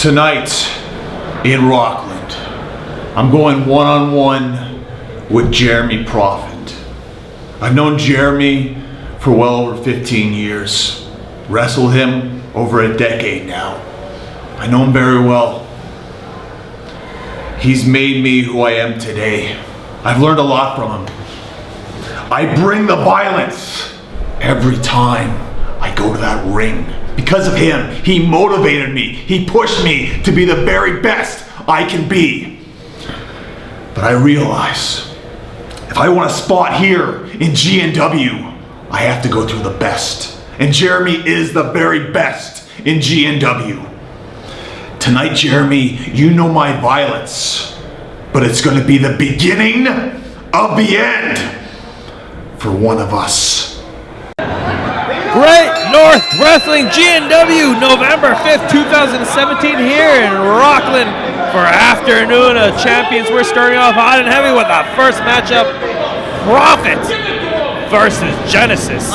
Tonight in Rockland, I'm going one-on-one with Jeremy Prophet. I've known Jeremy for well over 15 years. Wrestled him over a decade now. I know him very well. He's made me who I am today. I've learned a lot from him. I bring the violence every time I go to that ring. Because of him, he motivated me. He pushed me to be the very best I can be. But I realize if I want a spot here in GNW, I have to go through the best. And Jeremy is the very best in GNW. Tonight, Jeremy, you know my violence, but it's going to be the beginning of the end for one of us. Great North Wrestling GNW, November 5th, 2017 here in Rockland for Afternoon of Champions. We're starting off hot and heavy with the first matchup, Prophet versus Genesis.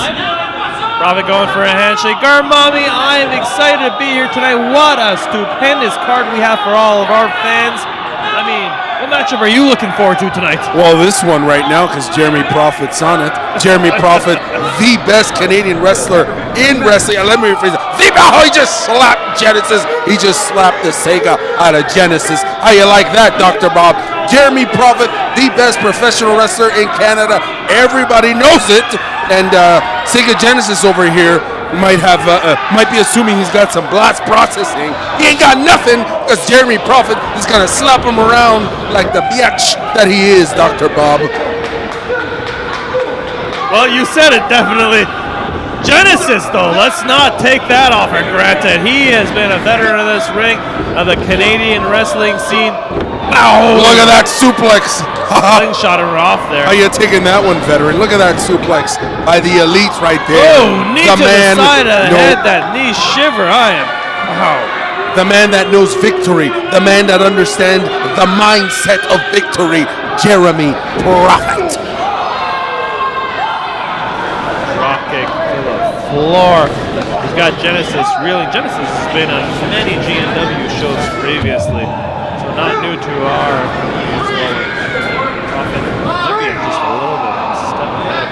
Prophet going for a handshake. Garmami, I am excited to be here tonight. What a stupendous card we have for all of our fans. I mean, what matchup are you looking forward to tonight? Well, this one right now, because Jeremy Prophet's on it. Jeremy Prophet, the best Canadian wrestler in wrestling. Let me rephrase it. He just slapped Genesis. He just slapped the Sega out of Genesis. How you like that, Dr. Bob? Jeremy Prophet, the best professional wrestler in Canada. Everybody knows it. And Sega Genesis over here might be assuming he's got some blast processing. He ain't got nothing, because Jeremy Prophet is gonna slap him around like the biatch that he is, Dr. Bob. Well, you said it, definitely. Genesis, though, let's not take that off for granted. He has been a veteran of this ring, of the Canadian wrestling scene. Ow! Look at that suplex. Slingshot her off there. Are you taking that one, veteran? Look at that suplex by the elite right there. Oh, knee to the side of the head, that knee shiver. Wow. The man that knows victory, the man that understands the mindset of victory, Jeremy Prophet. Drop kick to the floor. He's got Genesis reeling. Genesis has been on many GNW shows previously, so not new to our Prophet. Maybe just a little bit step ahead.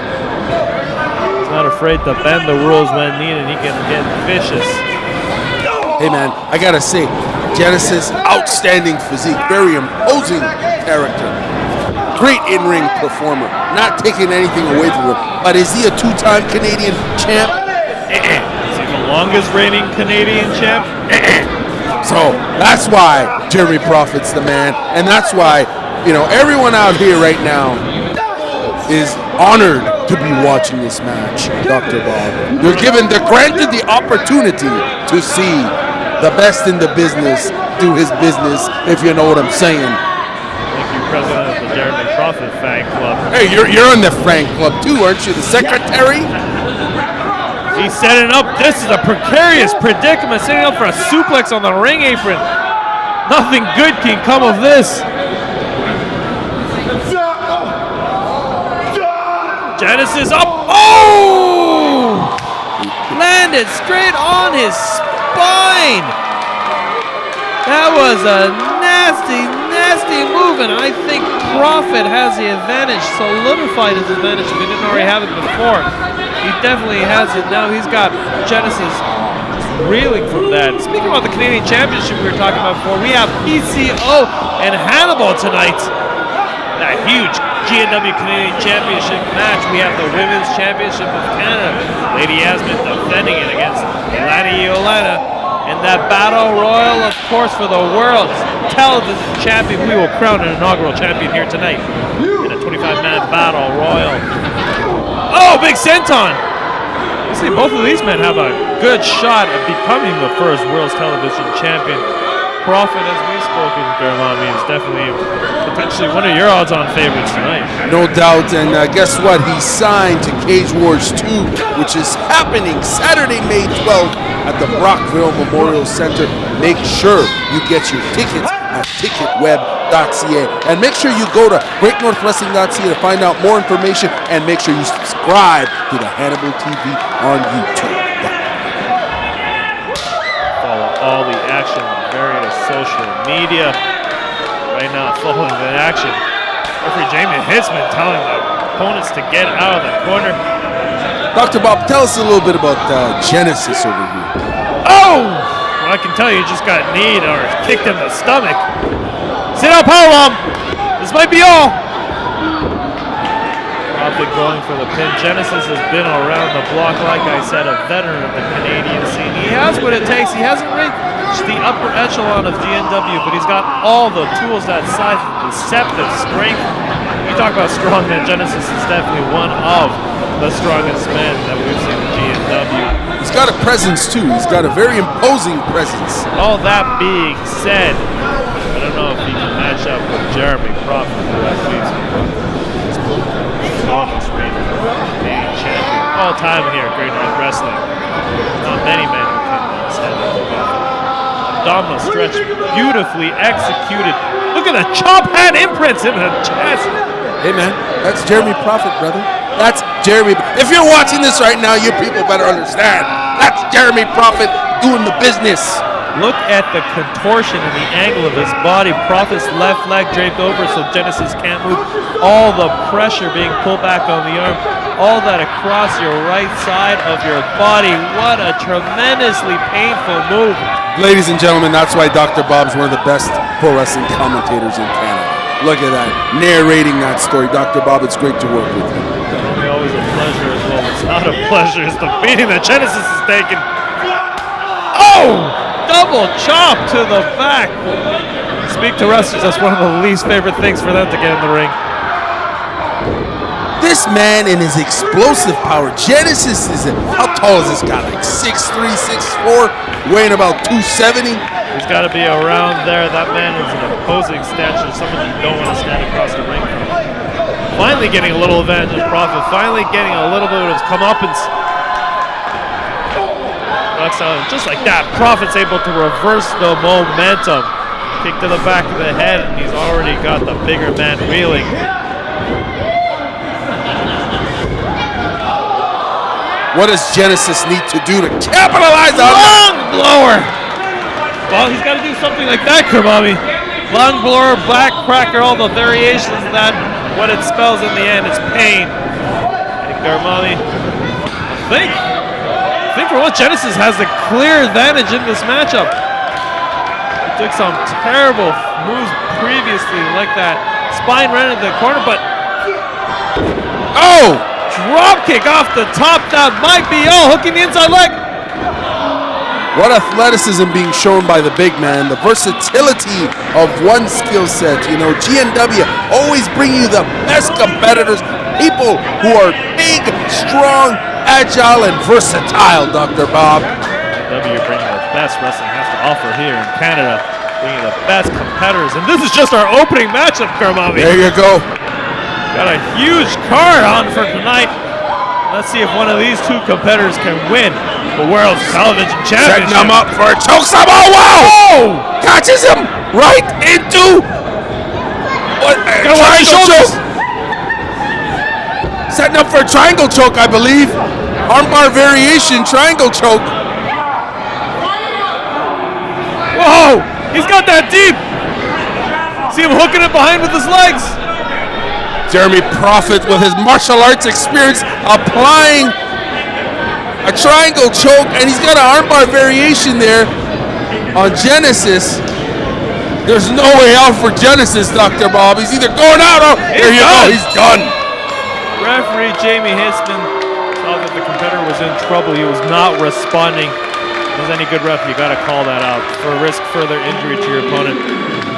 He's not afraid to bend the rules when needed. He can get vicious. Hey man, I gotta say, Genesis, outstanding physique, very imposing character. Great in-ring performer, not taking anything away from him. But is he a two-time Canadian champ? Is he the longest reigning Canadian champ? So that's why Jeremy Prophet's the man, and that's why, you know, everyone out here right now is honored to be watching this match, Dr. Bob. They're granted the opportunity to see the best in the business do his business, if you know what I'm saying. Thank you, President of the Jeremy Prophet fan club. Hey, you're in the fan club too, aren't you? The secretary? He's setting up. This is a precarious predicament, setting up for a suplex on the ring apron. Nothing good can come of this. Genesis up. Oh! Landed straight on his spine. That was a nasty, nasty move, and I think Prophet has the advantage, solidified his advantage if he didn't already have it before. He definitely has it now. He's got Genesis just reeling from that. Speaking about the Canadian Championship we were talking about before, we have PCO and Hannibal tonight. That huge GNW Canadian Championship match. We have the Women's Championship of Canada. Lady Yasmine defending it against Iolana. And that battle royal, of course, for the world television champion. We will crown an inaugural champion here tonight in a 25-man battle royal. Oh, big senton! You see, both of these men have a good shot at becoming the first world's television champion. Prophet, as we spoke in Garmami, is definitely potentially one of your odds-on favorites tonight. No doubt, and guess what? He signed to Cage Wars 2, which is happening Saturday, May 12th at the Brockville Memorial Centre. Make sure you get your tickets at ticketweb.ca, and make sure you go to greatnorthwrestling.ca to find out more information, and make sure you subscribe to the Hannibal TV on YouTube. Follow all the action various social media. Right now, following the action. Referee Jamie Hitzman telling the opponents to get out of the corner. Dr. Bob, tell us a little bit about Genesis over here. Oh! Well, I can tell you just got kneed or kicked in the stomach. Sit down, powerbomb. This might be all. Profit going for the pin. Genesis has been around the block, like I said, a veteran of the Canadian scene. He has what it takes. He hasn't reached the upper echelon of GNW, but he's got all the tools that size, deceptive strength. You talk about strong men, Genesis is definitely one of the strongest men that we've seen in GNW. He's got a presence too. He's got a very imposing presence. All that being said, I don't know if he can match up with Jeremy Prophet, who has least longest reign of Canadian champion all time here at Great North Wrestling. Not many men who can stand up to that. Abdominal stretch, beautifully executed. Look at the chop hand imprints in the chest. Hey man, that's Jeremy Prophet, brother. That's Jeremy. If you're watching this right now, you people better understand. That's Jeremy Prophet doing the business. Look at the contortion and the angle of his body. Prophet's left leg draped over so Genesis can't move. All the pressure being pulled back on the arm. All that across your right side of your body. What a tremendously painful move. Ladies and gentlemen, that's why Dr. Bob's one of the best pro wrestling commentators in Canada. Look at that, narrating that story. Dr. Bob, it's great to work with you. It's always a pleasure as well. It's not a pleasure. It's the beating that Genesis is taking. Oh! Double chop to the back. Speak to wrestlers, that's one of the least favorite things for them to get in the ring. This man and his explosive power. Genesis is, how tall is this guy? Like 6'3", 6'4", weighing about 270? He's got to be around there. That man is an imposing stature, someone you don't want to stand across the ring from. Finally getting a little advantage of Prophet, finally getting a little bit of his comeuppance. Just like that, Prophet's able to reverse the momentum. Kick to the back of the head, and he's already got the bigger man reeling. What does Genesis need to do to capitalize on Long blower! Well, he's got to do something like that, Kermami. Long blower, back cracker, all the variations of that. What it spells in the end is pain. And Kermami, I think for once Genesis has a clear advantage in this matchup. He took some terrible moves previously, like that spine right into the corner, but oh! Drop kick off the top, that might be all, hooking the inside leg. What athleticism being shown by the big man, the versatility of one skill set. You know, GNW always bring you the best competitors, people who are big, strong, agile, and versatile, Dr. Bob. GNW bringing the best wrestling has to offer here in Canada, bringing the best competitors, and this is just our opening matchup, Kermami. There you go. Got a huge card on for tonight. Let's see if one of these two competitors can win the World's Television Championship. Setting him up for a chokeslam. Oh, wow! Oh! Catches him right into what, a triangle choke. Setting up for a triangle choke, I believe. Armbar variation, triangle choke. Whoa! He's got that deep. See him hooking it behind with his legs. Jeremy Prophet with his martial arts experience applying a triangle choke, and he's got an armbar variation there on Genesis. There's no way out for Genesis, Dr. Bob. He's either going out or there you go, he's done. Referee Jamie Hitzman saw that the competitor was in trouble. He was not responding. As any good ref, you got to call that out for risk further injury to your opponent.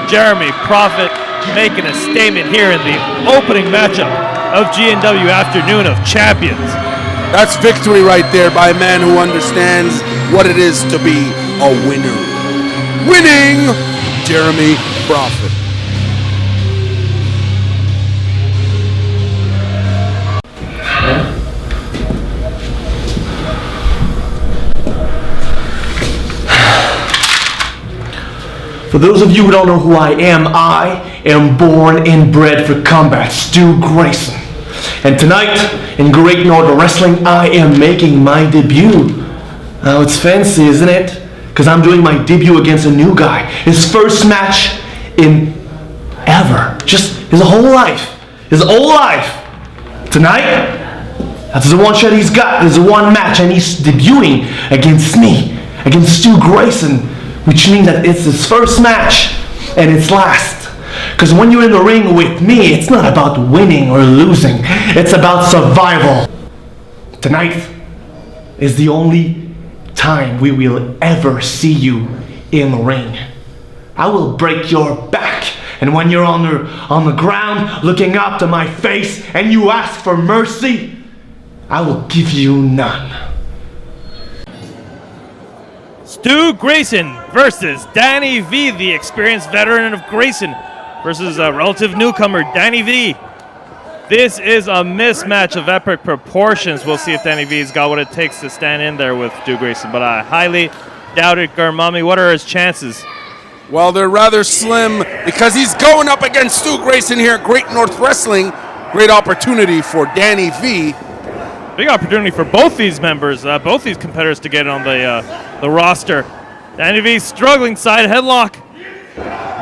Jeremy Prophet making a statement here in the opening matchup of GNW Afternoon of Champions. That's victory right there by a man who understands what it is to be a winner. Winning Jeremy Prophet. For those of you who don't know who I am born and bred for combat, Stu Grayson. And tonight, in Great Northern Wrestling, I am making my debut. Now it's fancy, isn't it? because I'm doing my debut against a new guy. His first match in ever. Just his whole life. His whole life. Tonight, that's the one shot he's got. There's one match, and he's debuting against me, against Stu Grayson, which means that it's his first match and it's last. Because when you're in the ring with me, it's not about winning or losing. It's about survival. Tonight is the only time we will ever see you in the ring. I will break your back, and when you're on the ground looking up to my face and you ask for mercy, I will give you none. Stu Grayson versus Danny V, the experienced veteran of Grayson, versus a relative newcomer, Danny V. This is a mismatch of epic proportions. We'll see if Danny V's got what it takes to stand in there with Stu Grayson, but I highly doubt it. Garmami, what are his chances? Well, they're rather slim because he's going up against Stu Grayson here at Great North Wrestling. Great opportunity for Danny V. Big opportunity for both these members, both these competitors to get on the roster. Danny V struggling side headlock.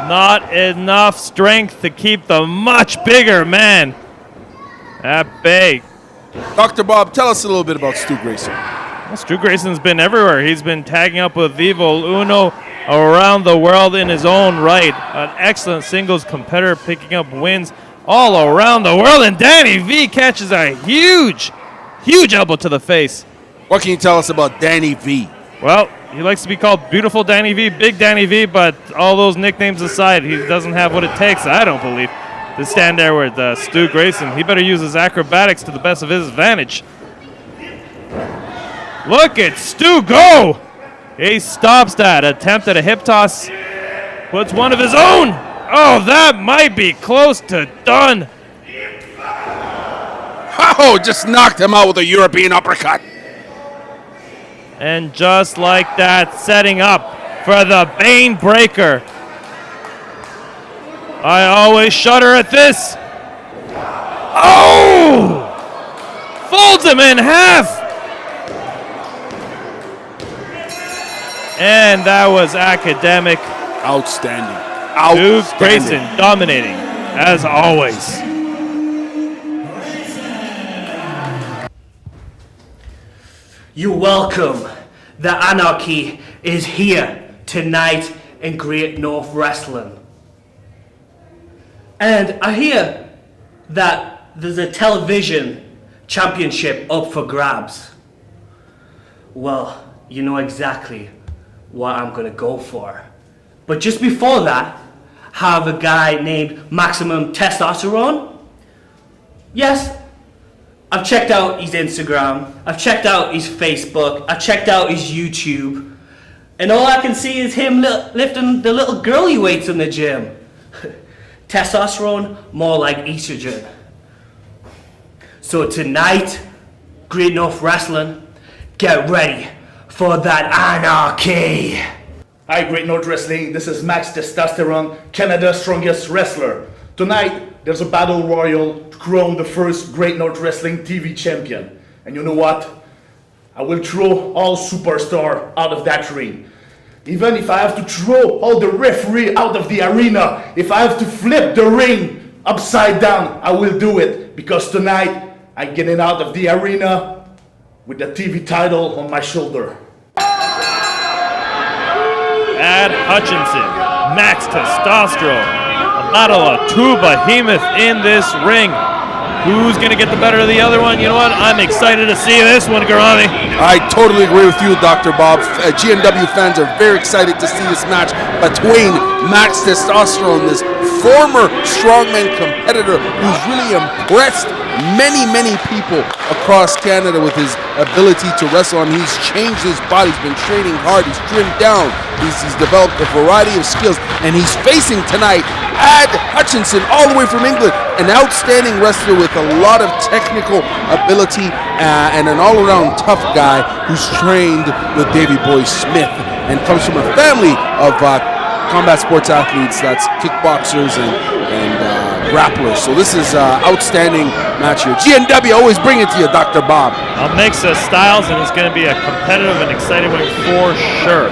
Not enough strength to keep the much bigger man at bay. Dr. Bob, tell us a little bit about Stu Grayson. Well, Stu Grayson's been everywhere. He's been tagging up with Vivo Uno around the world in his own right. An excellent singles competitor, picking up wins all around the world. And Danny V catches a huge elbow to the face. What can you tell us about Danny V? Well, he likes to be called Beautiful Danny V, Big Danny V, but all those nicknames aside, he doesn't have what it takes, I don't believe, to stand there with Stu Grayson. He better use his acrobatics to the best of his advantage. Look at Stu go! He stops that, attempt at a hip toss, puts one of his own. Oh, that might be close to done. Oh, just knocked him out with a European uppercut. And just like that, setting up for the Bane Breaker. I always shudder at this. Oh! Folds him in half. And that was academic. Outstanding. Stu Grayson dominating, as always. You're welcome. The anarchy is here tonight in Great North Wrestling. And I hear that there's a television championship up for grabs. Well, you know exactly what I'm gonna go for. But just before that, have a guy named Maximum Testosterone. Yes, I've checked out his Instagram, I've checked out his Facebook, I've checked out his YouTube, and all I can see is him lifting the little girly weights in the gym. Testosterone, more like estrogen. So tonight, Great North Wrestling, get ready for that anarchy. Hi, Great North Wrestling. This is Max Testosterone, Canada's strongest wrestler. Tonight, there's a battle royal to crown the first Great North Wrestling TV champion. And you know what? I will throw all superstar out of that ring. Even if I have to throw all the referee out of the arena, if I have to flip the ring upside down, I will do it. Because tonight, I'm getting out of the arena with the TV title on my shoulder. Ad Hutchinson, Max Testosterone. A battle of two behemoths in this ring. Who's going to get the better of the other one? You know what? I'm excited to see this one, Garami. I totally agree with you, Dr. Bob. GNW fans are very excited to see this match between Max Testosterone, this former strongman competitor who's really impressed many people across Canada with his ability to wrestle. And he's changed his body. He's been training hard. He's trimmed down. He's developed a variety of skills. And he's facing tonight Ad Hutchinson, all the way from England, an outstanding wrestler with a lot of technical ability and an all-around tough guy who's trained with Davey Boy Smith and comes from a family of combat sports athletes, that's kickboxers and grapplers. So this is an outstanding match here. GNW always bring it to you, Dr. Bob. A mix of styles, and it's going to be a competitive and exciting one for sure.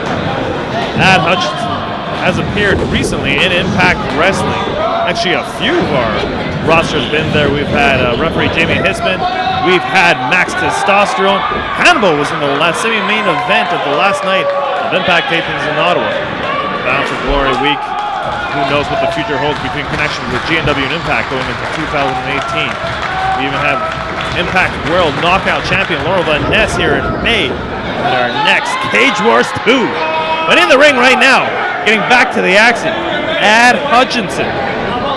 Ad Hutchinson has appeared recently in Impact Wrestling. Actually, a few of our rosters been there. We've had referee Jamie Hisman. We've had Max Testosterone. Hannibal was in the semi-main event of the last night of Impact tapings in Ottawa. Bound for Glory Week. Who knows what the future holds between connections with GNW and Impact going into 2018. We even have Impact World Knockout Champion Laurel Vanessa here in May. And our next Cage Wars 2. But in the ring right now, getting back to the action, Ad Hutchinson.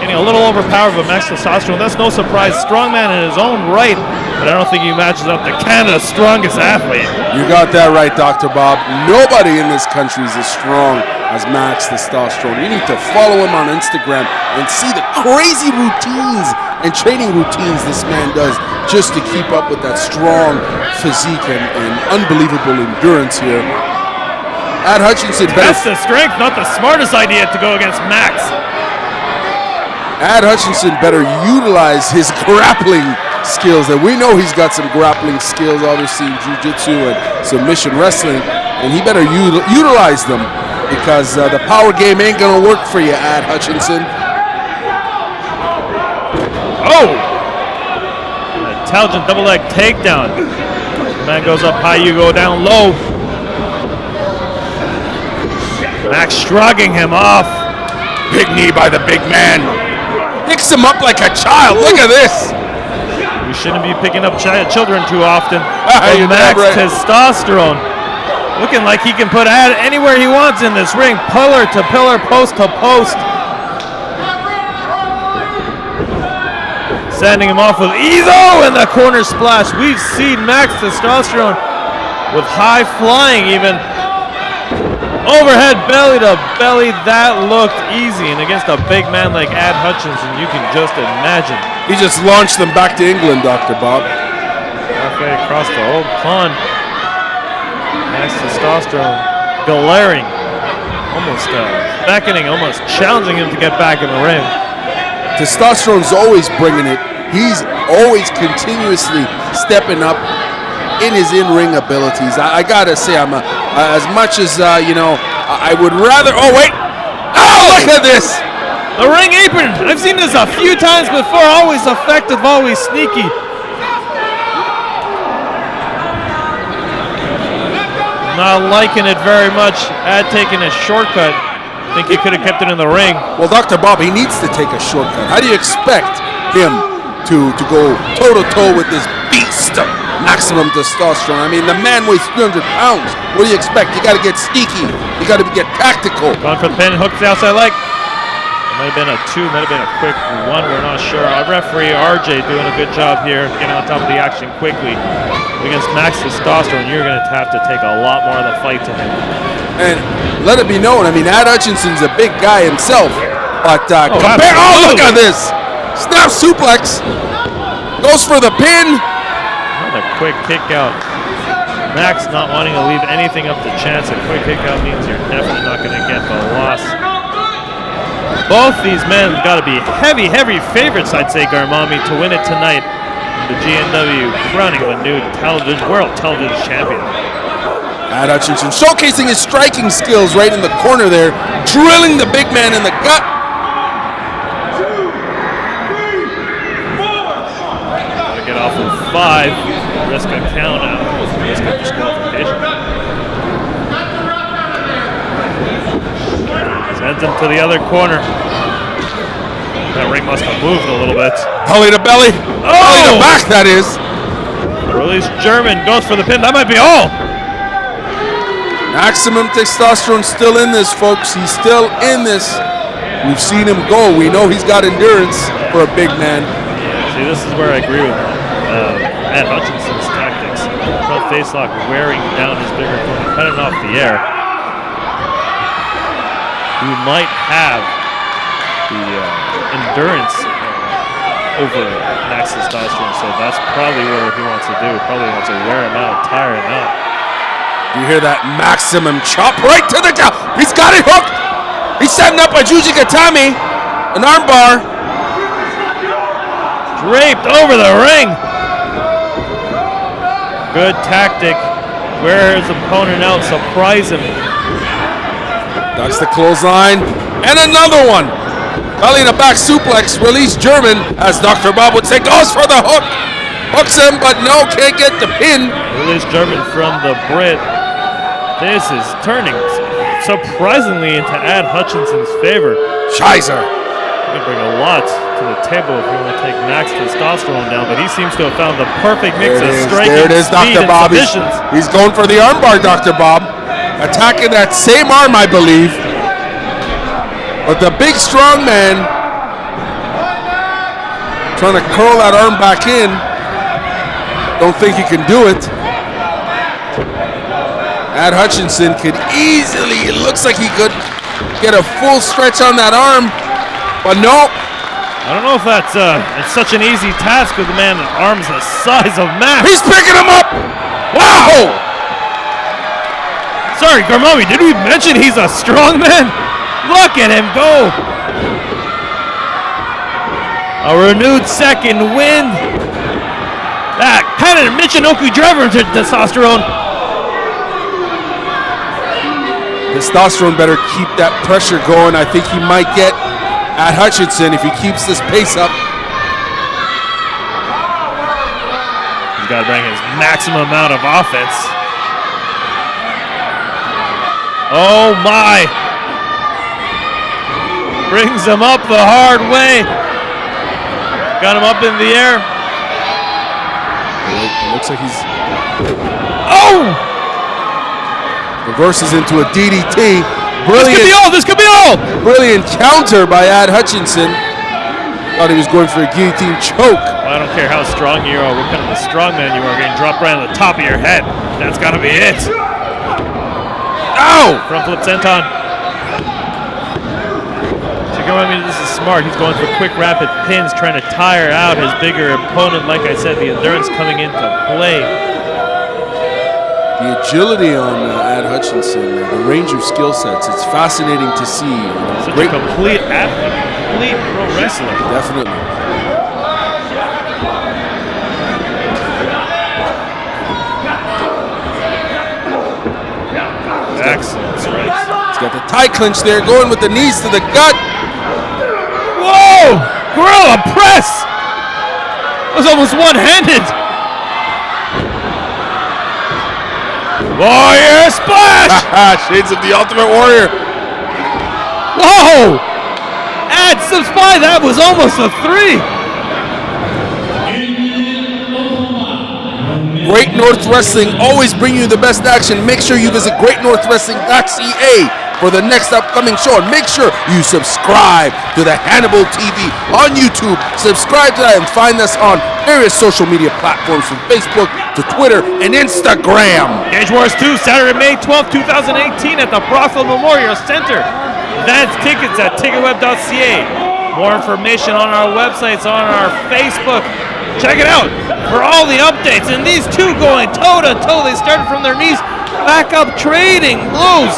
Getting a little overpowered with Max Testosterone. That's no surprise. Strongman in his own right, but I don't think he matches up to Canada's strongest athlete. You got that right, Dr. Bob. Nobody in this country is as strong as Max Testosterone. You need to follow him on Instagram and see the crazy routines and training routines this man does just to keep up with that strong physique and unbelievable endurance here. Ad Hutchinson better... That's the strength, not the smartest idea to go against Max. Ad Hutchinson better utilize his grappling skills. And we know he's got some grappling skills, obviously, in jiu-jitsu and submission wrestling. And he better utilize them because the power game ain't going to work for you, Ad Hutchinson. Oh! An intelligent double leg takedown. Man goes up high, you go down low. Max shrugging him off. Big knee by the big man. Picks him up like a child. Look at this. We shouldn't be picking up children too often. Right. Max Testosterone. Looking like he can put Ad anywhere he wants in this ring. Pillar to pillar, post to post. Sending him off with Ezo in the corner splash. We've seen Max Testosterone with high flying even. Overhead belly to belly, that looked easy. And against a big man like Ad Hutchinson, you can just imagine. He just launched them back to England, Dr. Bob. Halfway across the whole pond. Max Testosterone glaring, almost beckoning, almost challenging him to get back in the ring. Testosterone's always bringing it. He's always continuously stepping up in his in-ring abilities. I gotta say, as much as I would rather. Oh wait! Oh, look at this! The ring apron. I've seen this a few times before. Always effective, always sneaky. Not liking it very much. Ad taking a shortcut. Think he could have kept it in the ring. Well, Dr. Bob, he needs to take a shortcut. How do you expect him to go toe-to-toe with this beast of maximum testosterone? I mean, the man weighs 300 pounds. What do you expect? You got to get sneaky. You got to get tactical. Going for the pin, hooks the outside leg. It might have been a 2, might have been a quick 1. We're not sure. Our referee, RJ, doing a good job here, getting on top of the action quickly. Against Max Testosterone, you're going to have to take a lot more of the fight to him. And let it be known, I mean, Ad Hutchinson's a big guy himself. But look at this. Snap suplex. Goes for the pin. Another quick kick out. Max not wanting to leave anything up to chance. A quick kick out means you're definitely not going to get the loss. Both these men got to be heavy favorites, I'd say, Garmami, to win it tonight. The GNW crowning the new world television champion. Ad Hutchinson showcasing his striking skills right in the corner there, drilling the big man in the gut. 2, 3, 4. Gotta get off of 5. Risk a count out. Risk a disqualification. Sends him to the other corner. That ring must have moved a little bit. Belly to belly. Oh! Belly to back, that is. Release German goes for the pin. That might be all. Maximum testosterone still in this, folks. He's still in this. We've seen him go. We know he's got endurance for a big man. See, this is where I agree with Ad Hutchinson's tactics. Front facelock wearing down his bigger opponent, cutting off the air. He might have the endurance over Max Testosterone, so that's probably what he wants to do. Probably wants to wear him out, tire him out. You hear that maximum chop right to the jaw. He's got it hooked. He's setting up a Jujigatami, an armbar. Draped over the ring. Good tactic. Wear his opponent out, surprise him. That's the clothesline. And another one. Belly to back suplex. Release German, as Dr. Bob would say, goes for the hook. Hooks him, but no, can't get the pin. Release German from the Brit. This is turning surprisingly into Ad Hutchinson's favor. Scheiße. He can bring a lot to the table if you want to take Max Testosterone down, but he seems to have found the perfect mix of striking, there it is, speed, Dr. and Bob. submissions. He's going for the armbar, Dr. Bob. Attacking that same arm, I believe. But the big strong man trying to curl that arm back in. Don't think he can do it. Ad Hutchinson could easily, it looks like he could get a full stretch on that arm, but no. I don't know if that's it's such an easy task with a man with arms the size of Max. He's picking him up. Wow. Sorry, Garmami, did we mention he's a strong man? Look at him go. A renewed second wind. That kind of Michinoku driver into Testosterone. Testosterone better keep that pressure going. I think he might get Ad Hutchinson if he keeps this pace up. He's got to bring his maximum amount of offense. Oh my! Brings him up the hard way. Got him up in the air. It looks like he's... Oh! Reverses into a DDT. This could be all! Brilliant counter by Ad Hutchinson. Thought he was going for a guillotine choke. Well, I don't care how strong you are, what kind of a strong man you are, getting dropped right on the top of your head. That's got to be it. Ow! Front flip senton. I mean, this is smart. He's going for quick, rapid pins, trying to tire out his bigger opponent. Like I said, the endurance coming into play. The agility on Ad Hutchinson, the range of skill sets, it's fascinating to see. Such a complete athlete, complete pro wrestler. Definitely. Excellent strikes. He's got the tie clinch there, going with the knees to the gut. Whoa! Gorilla press! That was almost one-handed. Warrior splash! Shades of the Ultimate Warrior. Whoa! Add some spy. That was almost a 3. Great North Wrestling, always bring you the best action. Make sure you visit greatnorthwrestling.ca for the next upcoming show. And make sure you subscribe to the Hannibal TV on YouTube. Subscribe to that and find us on various social media platforms from Facebook to Twitter and Instagram. Cage Wars 2, Saturday, May 12, 2018 at the Brockville Memorial Centre. Advance tickets at ticketweb.ca. More information on our websites, on our Facebook. Check it out for all the updates. And these two going toe-to-toe. They started from their knees, back up, trading blows.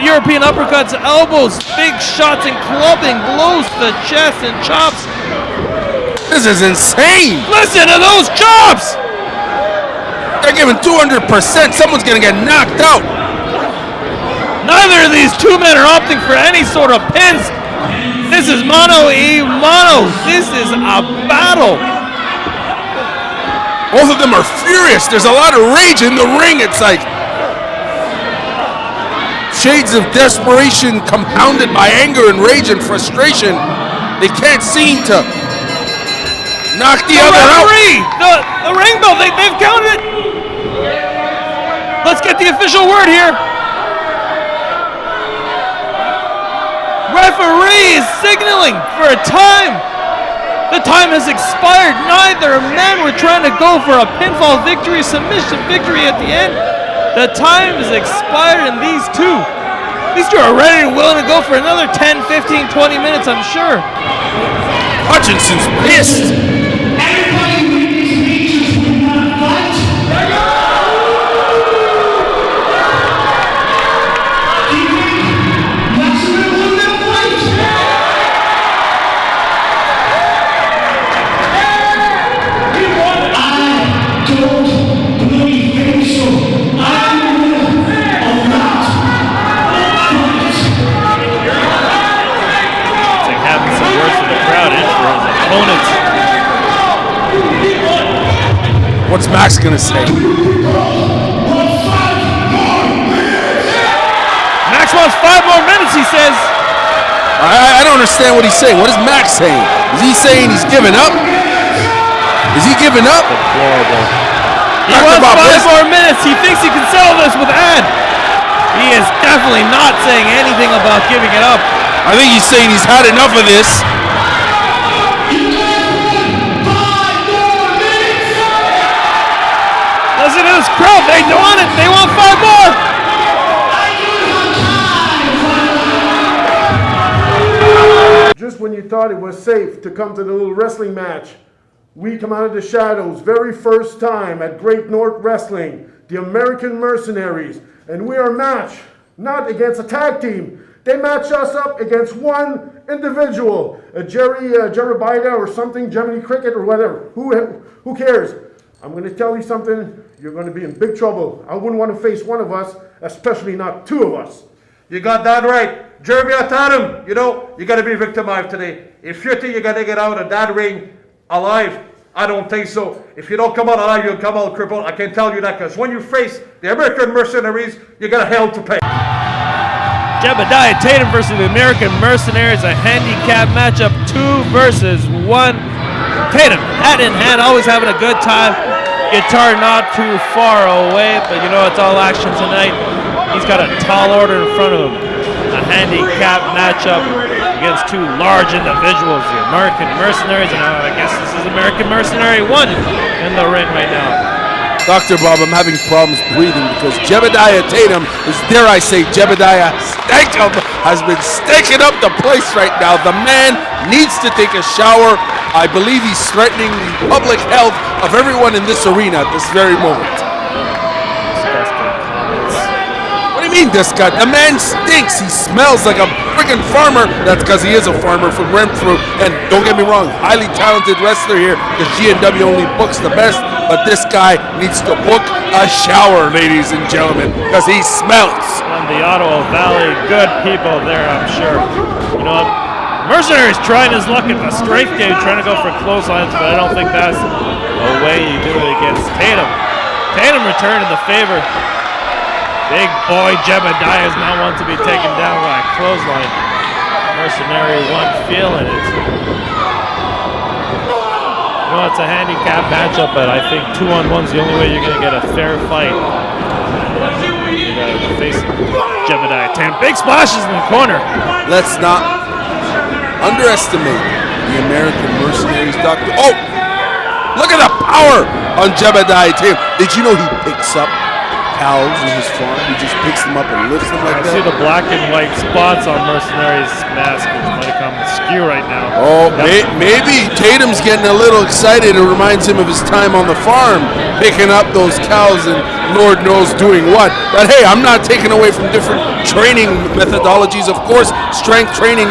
European uppercuts, elbows, big shots and clubbing, blows to the chest and chops. This is insane. Listen to those chops. They're giving 200%. Someone's going to get knocked out. Neither of these two men are opting for any sort of pins. This is mano a mano. This is a battle. Both of them are furious. There's a lot of rage in the ring. It's like shades of desperation compounded by anger and rage and frustration. They can't seem to knock the other referee, out. The ring bell, they've counted it. Let's get the official word here. Referee is signaling for a time. The time has expired. Neither men were trying to go for a pinfall victory, submission victory at the end. The time has expired, and these two are ready and willing to go for another 10, 15, 20 minutes, I'm sure. Hutchinson's pissed. What's Max gonna say? Max wants 5 more minutes, he says. I don't understand what he's saying. What is Max saying? Is he saying he's giving up? Is he giving up? Deplorable. He Dr. wants Bob, 5 more minutes. He thinks he can settle this with Ad. He is definitely not saying anything about giving it up. I think he's saying he's had enough of this. Listen to this crowd. They want it. They want 5 more. Just when you thought it was safe to come to the little wrestling match, we come out of the shadows, very first time at Great North Wrestling, the American Mercenaries, and we are matched not against a tag team. They match us up against one individual, a Jebediah or something, Jiminy Cricket or whatever. Who cares? I'm going to tell you something. You're going to be in big trouble. I wouldn't want to face one of us, especially not 2 of us. You got that right. Jebediah Tatum, you know, you got to be victimized today. If you think you're going to get out of that ring alive, I don't think so. If you don't come out alive, you'll come out crippled. I can tell you that, because when you face the American Mercenaries, you got a hell to pay. Jebediah Tatum versus the American Mercenaries, a handicap matchup, 2 versus 1. Tatum, hat in hand, always having a good time. Guitar not too far away, but you know it's all action tonight. He's got a tall order in front of him. A handicap matchup against 2 large individuals, the American Mercenaries, and I guess this is American Mercenary 1 in the ring right now. Dr. Bob, I'm having problems breathing because Jebediah Tatum is, dare I say, Jebediah Tatum has been staking up the place right now. The man needs to take a shower. I believe he's threatening the public health of everyone in this arena at this very moment. What do you mean, this guy? The man stinks. He smells like a freaking farmer. That's because he is a farmer from Renfrew. And don't get me wrong, highly talented wrestler here because G&W only books the best. But this guy needs to book a shower, ladies and gentlemen, because he smells. And the Ottawa Valley, good people there, I'm sure. You know, Mercenary's trying his luck at the strength game, trying to go for clotheslines, but I don't think that's the way you do it against Tatum. Tatum returning the favor. Big boy Jebediah is now one to be taken down by a clothesline. Mercenary 1 feeling it. You know, it's a handicap matchup, but I think 2-on-1 is the only way you're going to get a fair fight. You got to face Jebediah Tatum. Big splashes in the corner. Let's not underestimate the American Mercenaries, Doctor. Oh, look at the power on Jebediah Tatum. Did you know he picks up cows in his farm? He just picks them up and lifts them like that. I see the black and white spots on Mercenaries' mask, which might have come askew right now. Oh, maybe Tatum's getting a little excited. It reminds him of his time on the farm, picking up those cows and Lord knows doing what. But hey, I'm not taking away from different training methodologies. Of course, strength training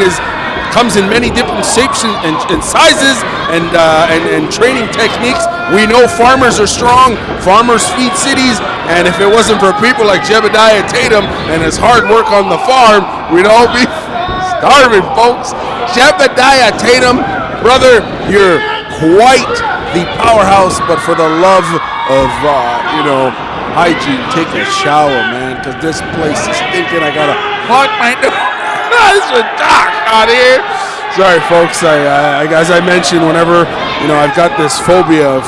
comes in many different shapes and sizes and training techniques. We know farmers are strong, farmers feed cities, and if it wasn't for people like Jebediah Tatum and his hard work on the farm, we'd all be starving, folks. Jebediah Tatum, brother, you're quite the powerhouse, but for the love of, hygiene, take a shower, man, because this place is stinking. I gotta plug my nose. It's a dark out here. Sorry, folks. As I mentioned, whenever I've got this phobia of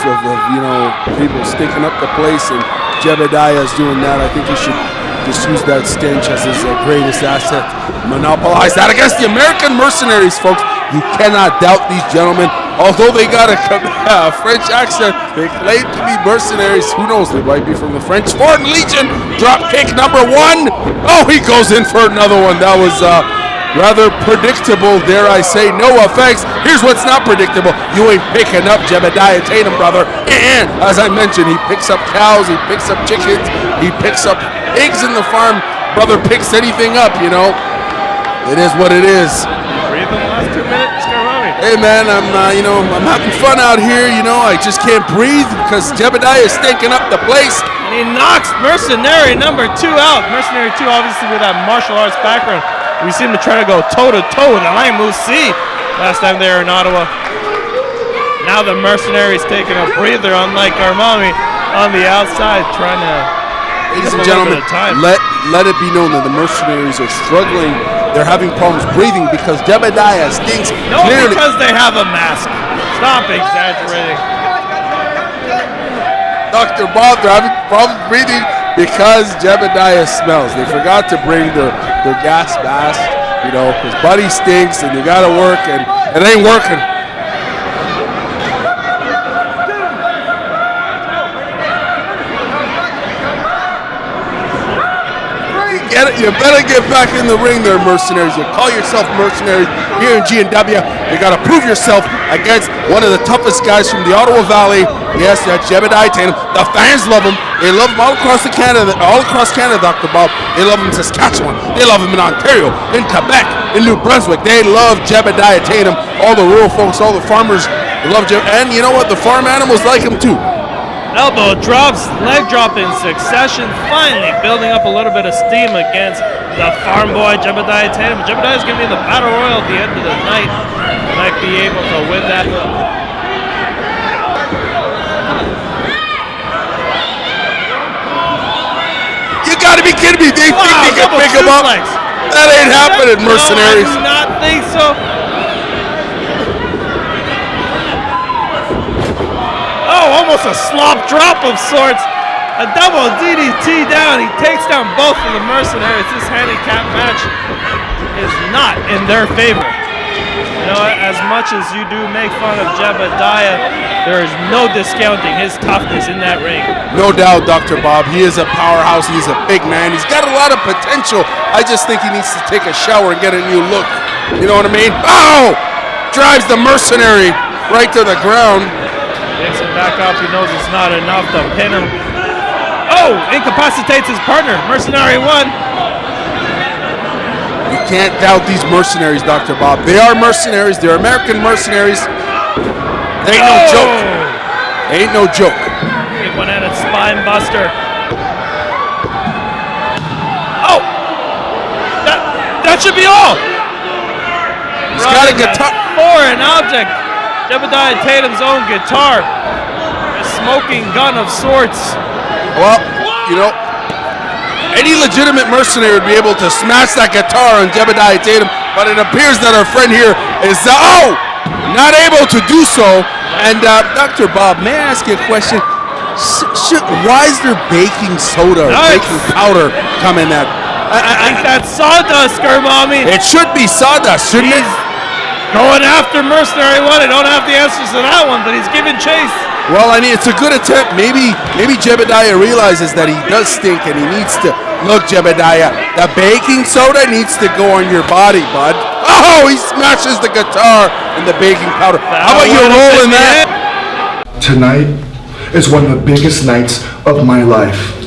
people stinking up the place, and Jebediah is doing that. I think he should just use that stench as his greatest asset. Monopolize that against the American Mercenaries, folks. You cannot doubt these gentlemen. Although they got a French accent, they claim to be mercenaries. Who knows? They might be from the French Foreign Legion. Drop kick number 1. Oh, he goes in for another one. That was rather predictable, dare I say. No offense. Here's what's not predictable. You ain't picking up Jebediah Tatum, brother. And as I mentioned, he picks up cows, he picks up chickens, he picks up pigs in the farm. Brother picks anything up, It is what it is. Breathe in the last 2 minutes, Karven. Hey man, I'm having fun out here. I just can't breathe because Jebediah is stinking up the place. And he knocks Mercenary number 2 out. Mercenary 2, obviously, with that martial arts background. We seem to try to go toe-to-toe with Alain Moussi last time they were in Ottawa. now the Mercenaries taking a breather, unlike Armani on the outside, trying to. Ladies and gentlemen, let it be known that the Mercenaries are struggling. They're having problems breathing because Jebediah stinks. No, because they have a mask. Stop exaggerating. Dr. Bob, they're having problems breathing because Jebediah smells. They forgot to bring their gas mask, you know, because Buddy stinks and they got to work and it ain't working. You better get back in the ring there, Mercenaries. You call yourself Mercenaries here in G&W. You got to prove yourself against one of the toughest guys from the Ottawa Valley. Yes, that's Jebediah Tatum. The fans love him. They love him all across Canada, Dr. Bob. They love him in Saskatchewan. They love him in Ontario, in Quebec, in New Brunswick. They love Jebediah Tatum. All the rural folks, all the farmers love Jeb. And you know what? The farm animals like him too. Elbow drops, leg drop in succession, finally building up a little bit of steam against the farm boy, Jebediah Tatum. Jebediah's going to be in the Battle Royal at the end of the night. Might be able to win that. You got to be kidding me. They think they can pick him up? That ain't happening, Mercenaries. No, I do not think so. Oh, almost a slop drop of sorts. A double DDT down. He takes down both of the Mercenaries. This handicap match is not in their favor. You know, as much as you do make fun of Jebediah, there is no discounting his toughness in that ring. No doubt, Dr. Bob. He is a powerhouse. He's a big man. He's got a lot of potential. I just think he needs to take a shower and get a new look. You know what I mean? Oh! Drives the Mercenary right to the ground. Takes him back up. He knows it's not enough to pin him. Oh! Incapacitates his partner. Mercenary 1. You can't doubt these Mercenaries, Dr. Bob. They are mercenaries. They're American mercenaries. They ain't no joke. They ain't no joke. Big one-handed spine buster. Oh! That should be all. He's got a guitar. Foreign object. Jebediah Tatum's own guitar. A smoking gun of sorts. Well, you know, any legitimate mercenary would be able to smash that guitar on Jebediah Tatum, but it appears that our friend here is, not able to do so. And Dr. Bob, may I ask you a question? Why is there baking soda, baking powder coming at? I think that's sawdust, Skermami. It should be sawdust, shouldn't it? Going after Mercenary 1. I don't have the answers to that one, but he's giving chase. Well, I mean, it's a good attempt. Maybe Jebediah realizes that he does stink and he needs to look, Jebediah. The baking soda needs to go on your body, bud. Oh, he smashes the guitar and the baking powder. How about you roll in that? Tonight is one of the biggest nights of my life.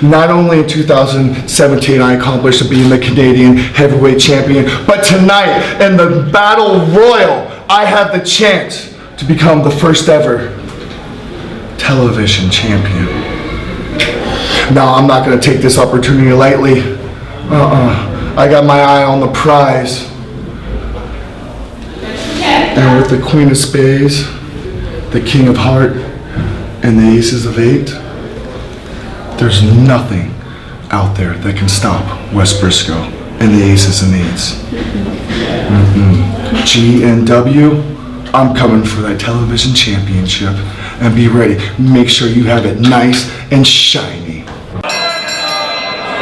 Not only in 2017 I accomplished being the Canadian heavyweight champion, but tonight in the Battle Royal, I have the chance to become the first ever television champion. Now, I'm not going to take this opportunity lightly. I got my eye on the prize. And with the Queen of Spades, the King of Heart, and the Aces of 8, there's nothing out there that can stop Wes Brisco and the Aces and 8s. GNW, I'm coming for that television championship. And be ready. Make sure you have it nice and shiny.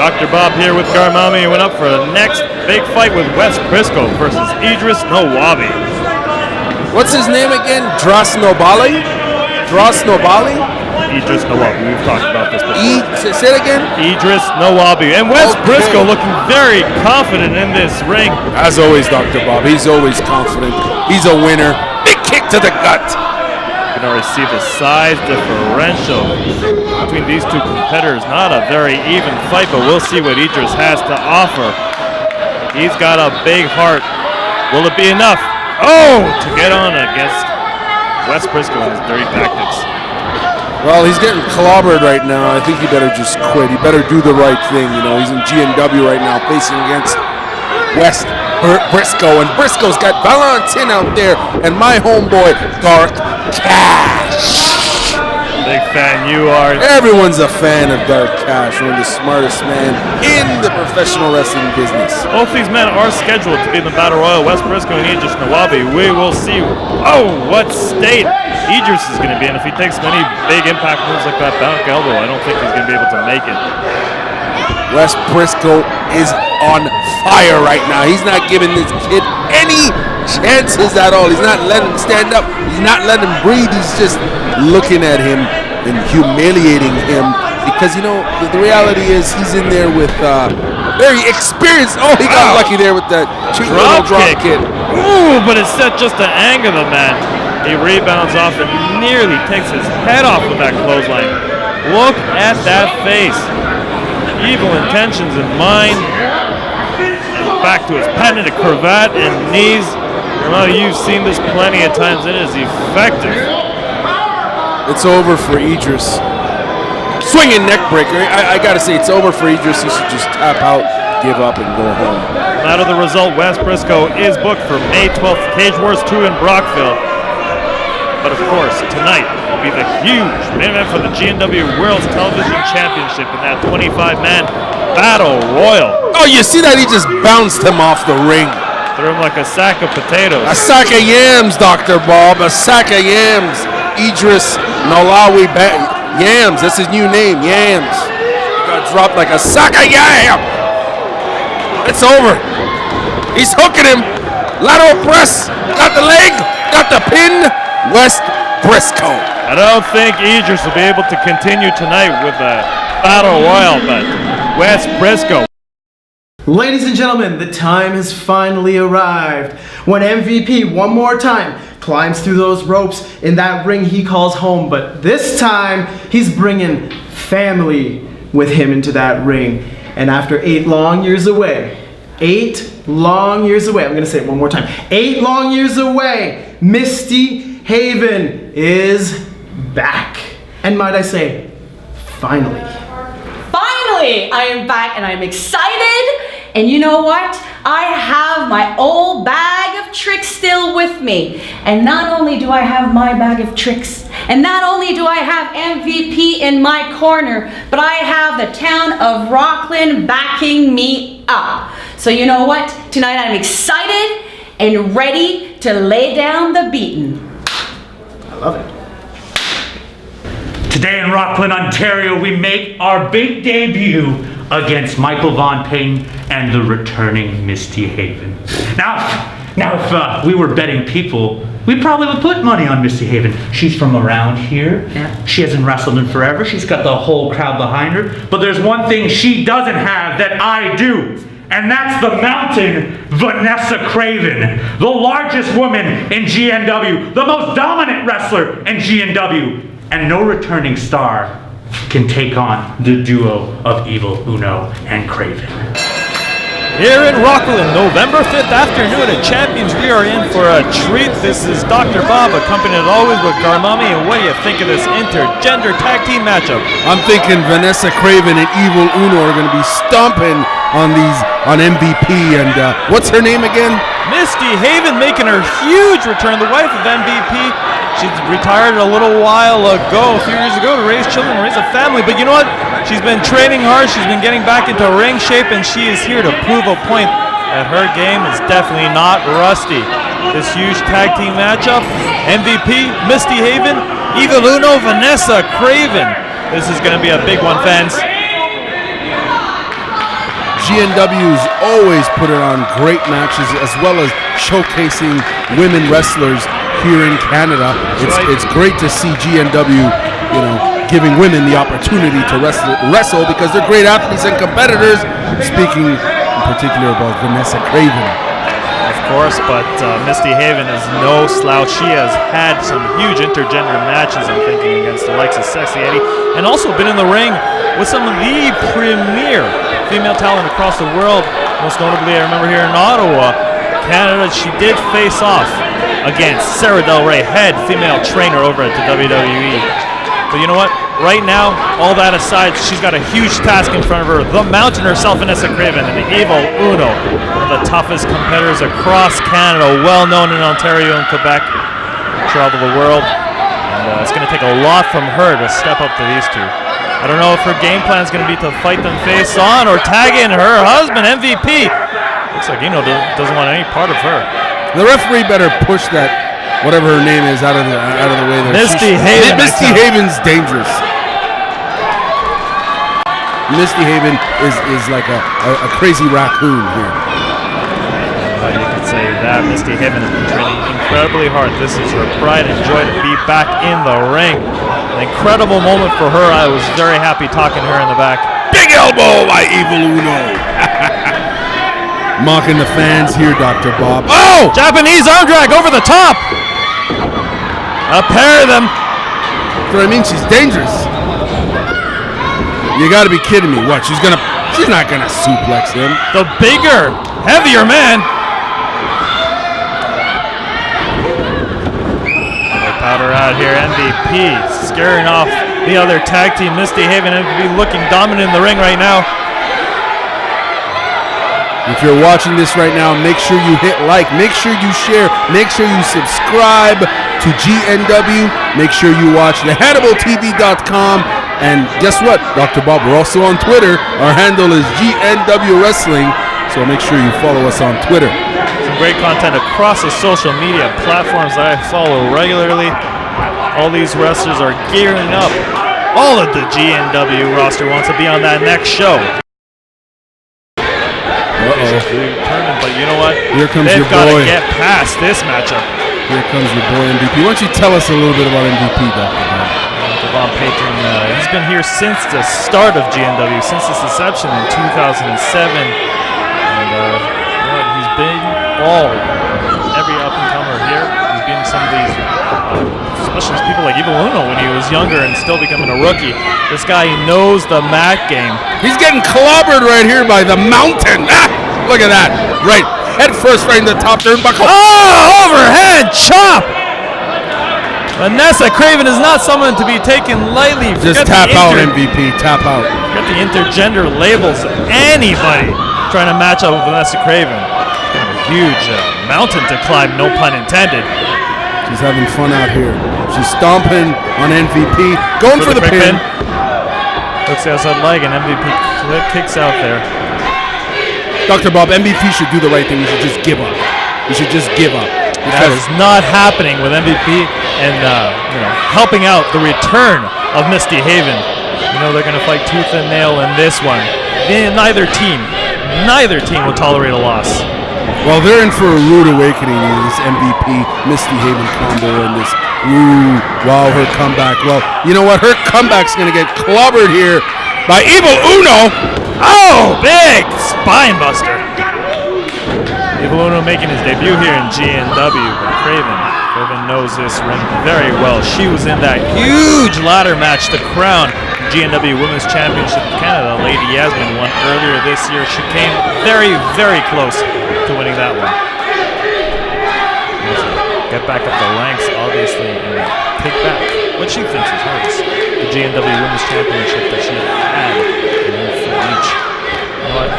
Dr. Bob here with Garmami. Went up for the next big fight with Wes Brisco versus Idris Nawabi. What's his name again? Drasnobali? Idris Nawabi. We've talked about this before. Say it again? Idris Nawabi. And Wes Brisco looking very confident in this ring. As always, Dr. Bob. He's always confident. He's a winner. Big kick to the gut. You can already see the size differential between these two competitors. Not a very even fight, but we'll see what Idris has to offer. He's got a big heart. Will it be enough? Oh, to get on against Wes Brisco and his dirty tactics. Well, he's getting clobbered right now. I think he better just quit. He better do the right thing. You know, he's in GNW right now, facing against West Brisco, and Brisco's got Valentin out there, and my homeboy, Dark Cash. Big fan you are. Everyone's a fan of Dark Cash, one of the smartest man in the professional wrestling business. Both these men are scheduled to be in the Battle Royal. Wes Brisco and Idris Nawabi. We will see. What state Idris is going to be in. If he takes many big impact moves like that bounce elbow, I don't think he's going to be able to make it. Wes Brisco is on fire right now. He's not giving this kid any chances at all. He's not letting him stand up. He's not letting him breathe. He's just looking at him and humiliating him because, you know, the reality is he's in there with very experienced. Oh, he got lucky there with that cheap little drop kick. Ooh, but it set just to anger the man. He rebounds off and nearly takes his head off with that clothesline. Look at that face. Evil intentions in mind. And back to his pendant, a cravat, and knees. Well, you've seen this plenty of times. It is effective. It's over for Idris. Swinging neck breaker. I gotta say, it's over for Idris. He should just tap out, give up, and go home. Out of the result, Wes Brisco is booked for May 12th, Cage Wars 2 in Brockville. But of course, tonight will be the huge main event for the GNW World Television Championship in that 25-man Battle Royal. Oh, you see that? He just bounced him off the ring. Threw him like a sack of potatoes. A sack of yams, Dr. Bob. A sack of yams. Idris Nawabi Yams. That's his new name, Yams. He got dropped like a sack of yam. It's over. He's hooking him. Lateral press. Got the leg. Got the pin. Wes Brisco. I don't think Idris will be able to continue tonight with the Battle Royal, but Wes Brisco. Ladies and gentlemen, the time has finally arrived when MVP one more time climbs through those ropes in that ring he calls home, but this time he's bringing family with him into that ring. And after 8 long years away, 8 long years away, I'm gonna say it one more time, 8 long years away, Misty Haven is back. And might I say, finally. Finally, I am back and I'm excited. And you know what? I have my old bag of tricks still with me. And not only do I have my bag of tricks, and not only do I have MVP in my corner, but I have the town of Rockland backing me up. So you know what? Tonight I'm excited and ready to lay down the beating. I love it. Today in Rockland, Ontario, we make our big debut against Michael Von Payne and the returning Misty Haven. Now if we were betting people, we probably would put money on Misty Haven. She's from around here. Yeah. She hasn't wrestled in forever. She's got the whole crowd behind her. But there's one thing she doesn't have that I do. And that's the mountain Vanessa Kraven, the largest woman in GNW, the most dominant wrestler in GNW, and no returning star can take on the duo of Evil Uno and Kraven. Here in Rockland, November 5th afternoon at Champions, we are in for a treat. This is Dr. Bob, accompanied always with Garmami. And what do you think of this intergender tag team matchup? I'm thinking Vanessa Kraven and Evil Uno are going to be stomping on MVP. And what's her name again? Misty Haven making her huge return, the wife of MVP. She's retired a little while ago, a few years ago, to raise children, raise a family. But you know what? She's been training hard. She's been getting back into ring shape, and she is here to prove a point that her game is definitely not rusty. This huge tag team matchup, MVP, Misty Haven, Evil Uno, Vanessa Kraven. This is going to be a big one, fans. GNW's always put it on great matches, as well as showcasing women wrestlers here in Canada. It's great to see GNW, giving women the opportunity to wrestle because they're great athletes and competitors. Speaking in particular about Vanessa Kraven. Of course, but Misty Haven is no slouch. She has had some huge intergender matches, I'm thinking, against the likes of Sexy Eddie, and also been in the ring with some of the premier female talent across the world. Most notably, I remember here in Ottawa, Canada, she did face off against Sarah Del Rey, head female trainer over at the WWE. But you know what? Right now, all that aside, she's got a huge task in front of her. The Mountain herself, Vanessa Kraven, and the Evil Uno, one of the toughest competitors across Canada, well known in Ontario and Quebec, travel the world. And it's going to take a lot from her to step up to these two. I don't know if her game plan is going to be to fight them face on or tag in her husband, MVP. Looks like Uno doesn't want any part of her. The referee better push that, whatever her name is, out of the way there. Misty Haven. Misty Haven's dangerous. Misty Haven is like a crazy raccoon here. You could say that. Misty Haven has been training incredibly hard. This is her pride and joy to be back in the ring. An incredible moment for her. I was very happy talking to her in the back. Big elbow by Evil Uno. Mocking the fans here, Dr. Bob. Oh! Japanese arm drag over the top. A pair of them. That's what I mean. She's dangerous. You got to be kidding me. What? She's not gonna suplex him. The bigger, heavier man. Powder out here. MVP scaring off the other tag team. Misty Haven MVP looking dominant in the ring right now. If you're watching this right now, make sure you hit like, make sure you share, make sure you subscribe to GNW, make sure you watch the HannibalTV.com, and guess what, Dr. Bob, we're also on Twitter. Our handle is GNW Wrestling, so make sure you follow us on Twitter. Some great content across the social media platforms that I follow regularly. All these wrestlers are gearing up. All of the GNW roster wants to be on that next show. But you know what? Here comes They've your got to boy. get past this matchup. Here comes your boy MVP. Why don't you tell us a little bit about MVP, Dr. Bob? Devon Patron, he's been here since the start of GNW, since its inception in 2007. And he's been every up-and-comer here. He's been some of these, especially people like Evil Uno when he was younger and still becoming a rookie. This guy knows the mat game. He's getting clobbered right here by the Mountain. Look at that. Right. Head first right in the top turnbuckle. Oh, overhead chop. Vanessa Kraven is not someone to be taken lightly. Just tap out, MVP. Tap out. Get the intergender labels. Anybody trying to match up with Vanessa Kraven. Kind of a huge mountain to climb, no pun intended. She's having fun out here. She's stomping on MVP. Going for the pin. Looks the outside leg and MVP kicks out there. Dr. Bob, MVP should do the right thing. He should just give up. He should just give up. That is not happening with MVP and helping out the return of Misty Haven. You know they're going to fight tooth and nail in this one. Neither team will tolerate a loss. Well, they're in for a rude awakening in this MVP Misty Haven combo and this her comeback. Well, you know what? Her comeback's going to get clobbered here by Evil Uno. Oh, big spine buster. Evil Uno making his debut here in GNW. Kraven knows this ring very well. She was in that huge ladder match to crown GNW Women's Championship of Canada. Lady Yasmine won earlier this year. She came very, very close to winning that one. Get back up the ranks, obviously, and take back what she thinks is hers. The GNW Women's Championship that she had in her each. You know what?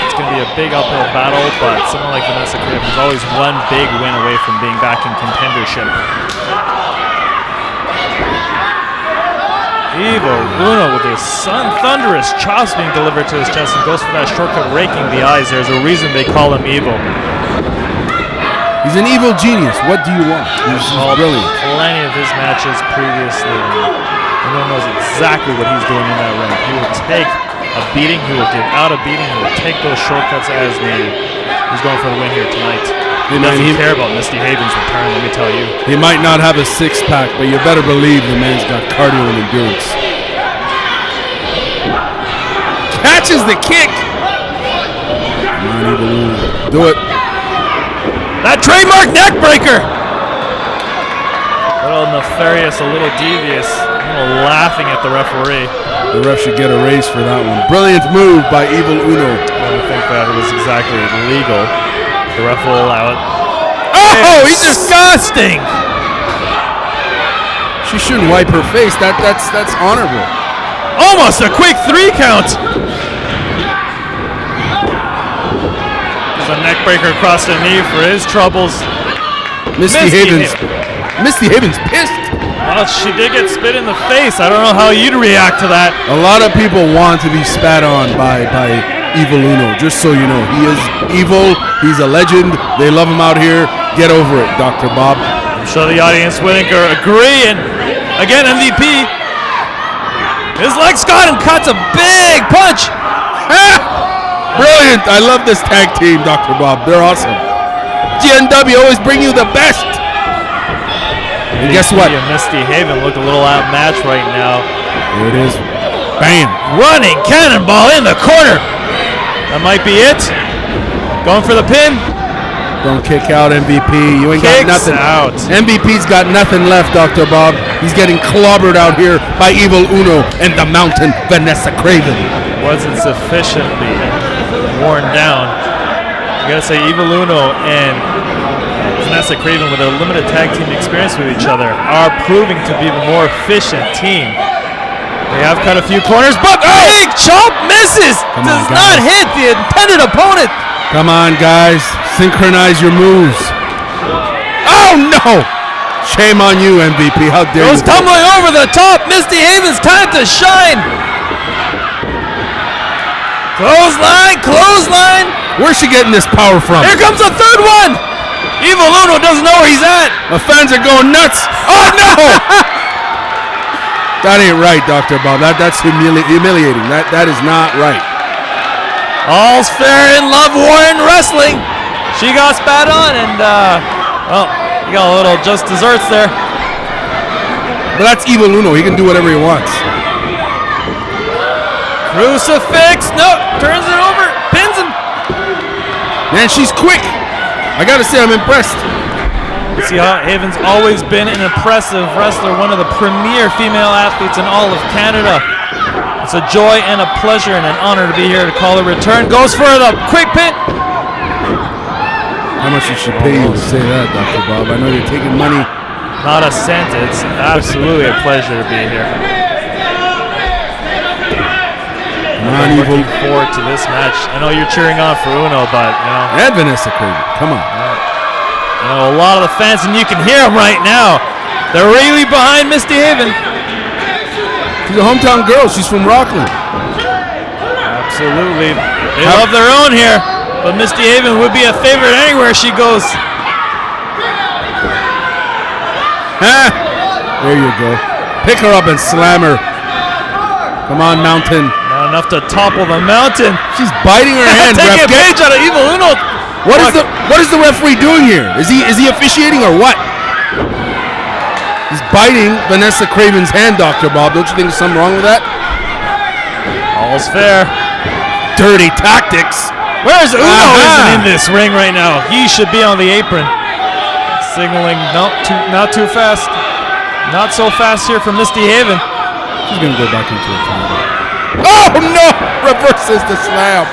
It's going to be a big uphill battle, but someone like Vanessa Kraven is always one big win away from being back in contendership. Evil Uno with his thunderous chops being delivered to his chest and goes for that shortcut, raking the eyes. There's a reason they call him evil. He's an evil genius. What do you want? He's brilliant. Plenty of his matches previously. Uno knows exactly what he's doing in that ring. He will take a beating. He will give out a beating. He will take those shortcuts as needed. He's going for the win here tonight. He doesn't care about Misty Haven's return, let me tell you. He might not have a six-pack, but you better believe the man's got cardio and endurance. Catches the kick. Come on, Evil Uno. Do it. That trademark neck breaker. A little nefarious, a little devious, a little laughing at the referee. The ref should get a raise for that one. Brilliant move by Evil Uno. I don't think that was exactly legal. The ref will allow it. Oh, he's just disgusting. She shouldn't wipe her face. That's honorable. Almost a quick 3 count. There's a neck breaker across the knee for his troubles. Misty Haven's pissed. Well, she did get spit in the face. I don't know how you'd react to that. A lot of people want to be spat on by Evil Uno. Just so you know, he is evil. He's a legend. They love him out here. Get over it, Dr. Bob. I'm sure the audience would agree. And again, MVP. His legs got him. Cuts a big punch. Brilliant. I love this tag team, Dr. Bob. They're awesome. GNW always bring you the best. And guess what? Misty Haven look a little outmatched right now. Here it is. Bam. Running cannonball in the corner. That might be it. Going for the pin. Don't kick out MVP. You ain't got nothing. Out. MVP's got nothing left, Dr. Bob. He's getting clobbered out here by Evil Uno and the Mountain, Vanessa Kraven. Wasn't sufficiently worn down. You gotta say, Evil Uno and Vanessa Kraven, with a limited tag team experience with each other, are proving to be the more efficient team. They have cut a few corners, but big chop misses. Does not hit the intended opponent. Come on, guys. Synchronize your moves. Oh, no. Shame on you, MVP. How dare you. Goes tumbling over the top. Misty Haven's time to shine. Clothesline. Where's she getting this power from? Here comes a third one. Evil Uno doesn't know where he's at. The fans are going nuts. Oh, no. That ain't right, Dr. Bob. That's humiliating. That is not right. All's fair in love, war, and wrestling. She got spat on, and well, you got a little just desserts there. But that's Evil Uno. He can do whatever he wants. Crucifix. No, turns it over. Pins him. Man, she's quick. I gotta say, I'm impressed. See how Haven's always been an impressive wrestler, one of the premier female athletes in all of Canada. It's a joy and a pleasure and an honor to be here to call her return. Goes for the quick pin. How much did she pay you to say that, Dr. Bob? I know you're taking money. Not a cent. It's absolutely a pleasure to be here. I'm looking forward to this match. I know you're cheering on for Uno, but you know. And Vanessa Kraven. Come on. You know, a lot of the fans, and you can hear them right now. They're really behind Misty Haven. She's a hometown girl. She's from Rockland. Absolutely. They love their own here, but Misty Haven would be a favorite anywhere she goes. There you go. Pick her up and slam her. Come on, Mountain. Not enough to topple the Mountain. She's biting her hand. Take a page out of Evil Uno. What is the referee doing here? Is he officiating or what? He's biting Vanessa Kraven's hand, Dr. Bob. Don't you think there's something wrong with that? All's fair. Dirty tactics. Where's Uno? Isn't in this ring right now. He should be on the apron. Signaling, not too fast. Not so fast here from Misty Haven. She's going to go back into a final. Oh, no! Reverses the slam.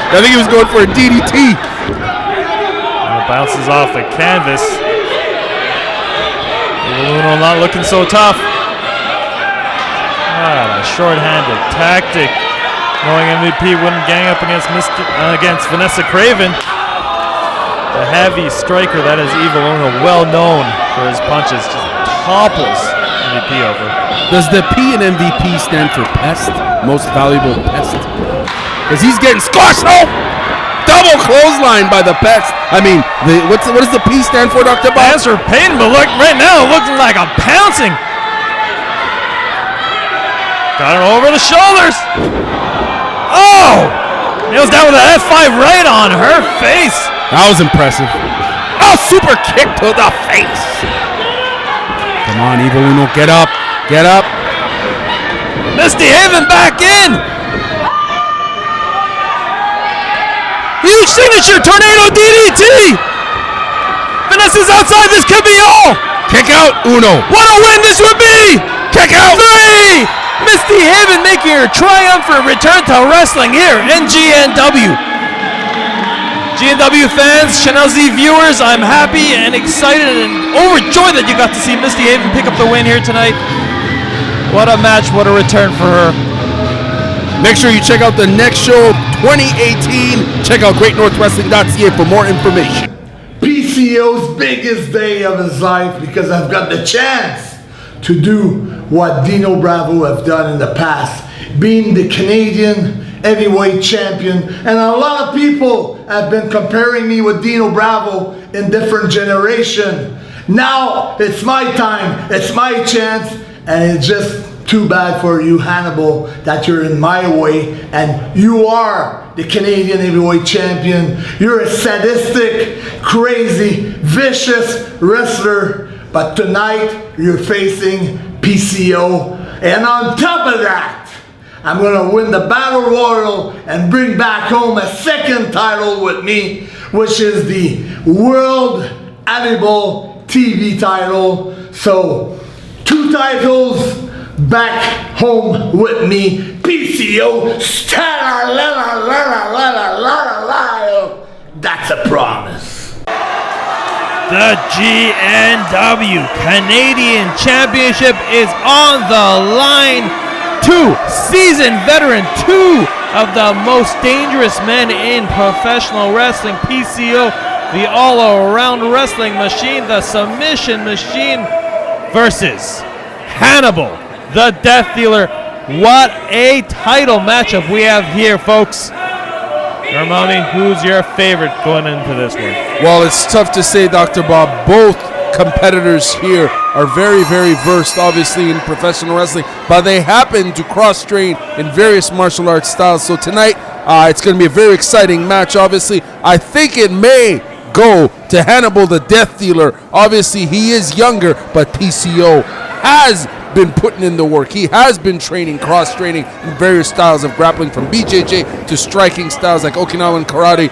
I think he was going for a DDT. And it bounces off the canvas. Uno not looking so tough. A short-handed tactic. Knowing MVP wouldn't gang up against Vanessa Kraven. The heavy striker that is Evil Uno, well known for his punches, just topples MVP over. Does the P in MVP stand for pest? Most valuable pest? Because he's getting squashed. Oh! Double clothesline by the pest. I mean, what does the P stand for, Dr. Bob? Stands for pain, but look right now, looking like a pouncing. Got it over the shoulders. Oh! Nails down with an F5 right on her face. That was impressive. Oh, super kick to the face. Come on, Evil Uno, get up. Get up. Misty Haven back in. Huge signature tornado DDT. Vanessa's outside. This could be all. Kick out, Uno. What a win this would be. Kick out. 3. Misty Haven making her triumphant return to wrestling here in GNW. G&W fans, Channel Z viewers, I'm happy and excited and overjoyed that you got to see Misty Haven pick up the win here tonight. What a match, what a return for her. Make sure you check out the next show, 2018. Check out greatnorthwrestling.ca for more information. PCO's biggest day of his life because I've got the chance to do what Dino Bravo have done in the past, being the Canadian heavyweight champion. And a lot of people have been comparing me with Dino Bravo in different generation. Now it's my time, it's my chance, and it's just too bad for you, Hannibal, that you're in my way and you are the Canadian heavyweight champion. You're a sadistic, crazy, vicious wrestler, but tonight you're facing PCO. And on top of that, I'm gonna win the Battle Royal and bring back home a second title with me, which is the World Hannibal TV title. So, 2 titles back home with me. PCO, that's a promise. The GNW Canadian Championship is on the line. 2 seasoned veteran, 2 of the most dangerous men in professional wrestling. PCO, the all-around wrestling machine, the submission machine, versus Hannibal, the Death Dealer. What a title matchup we have here, folks. Armani, who's your favorite going into this one? Well, it's tough to say, Dr. Bob. Both competitors here are very, very versed, obviously, in professional wrestling, but they happen to cross-train in various martial arts styles. So tonight, it's going to be a very exciting match, obviously. I think it may go to Hannibal, the Death Dealer. Obviously, he is younger, but PCO has been putting in the work. He has been training, cross-training in various styles of grappling, from BJJ to striking styles like Okinawan karate,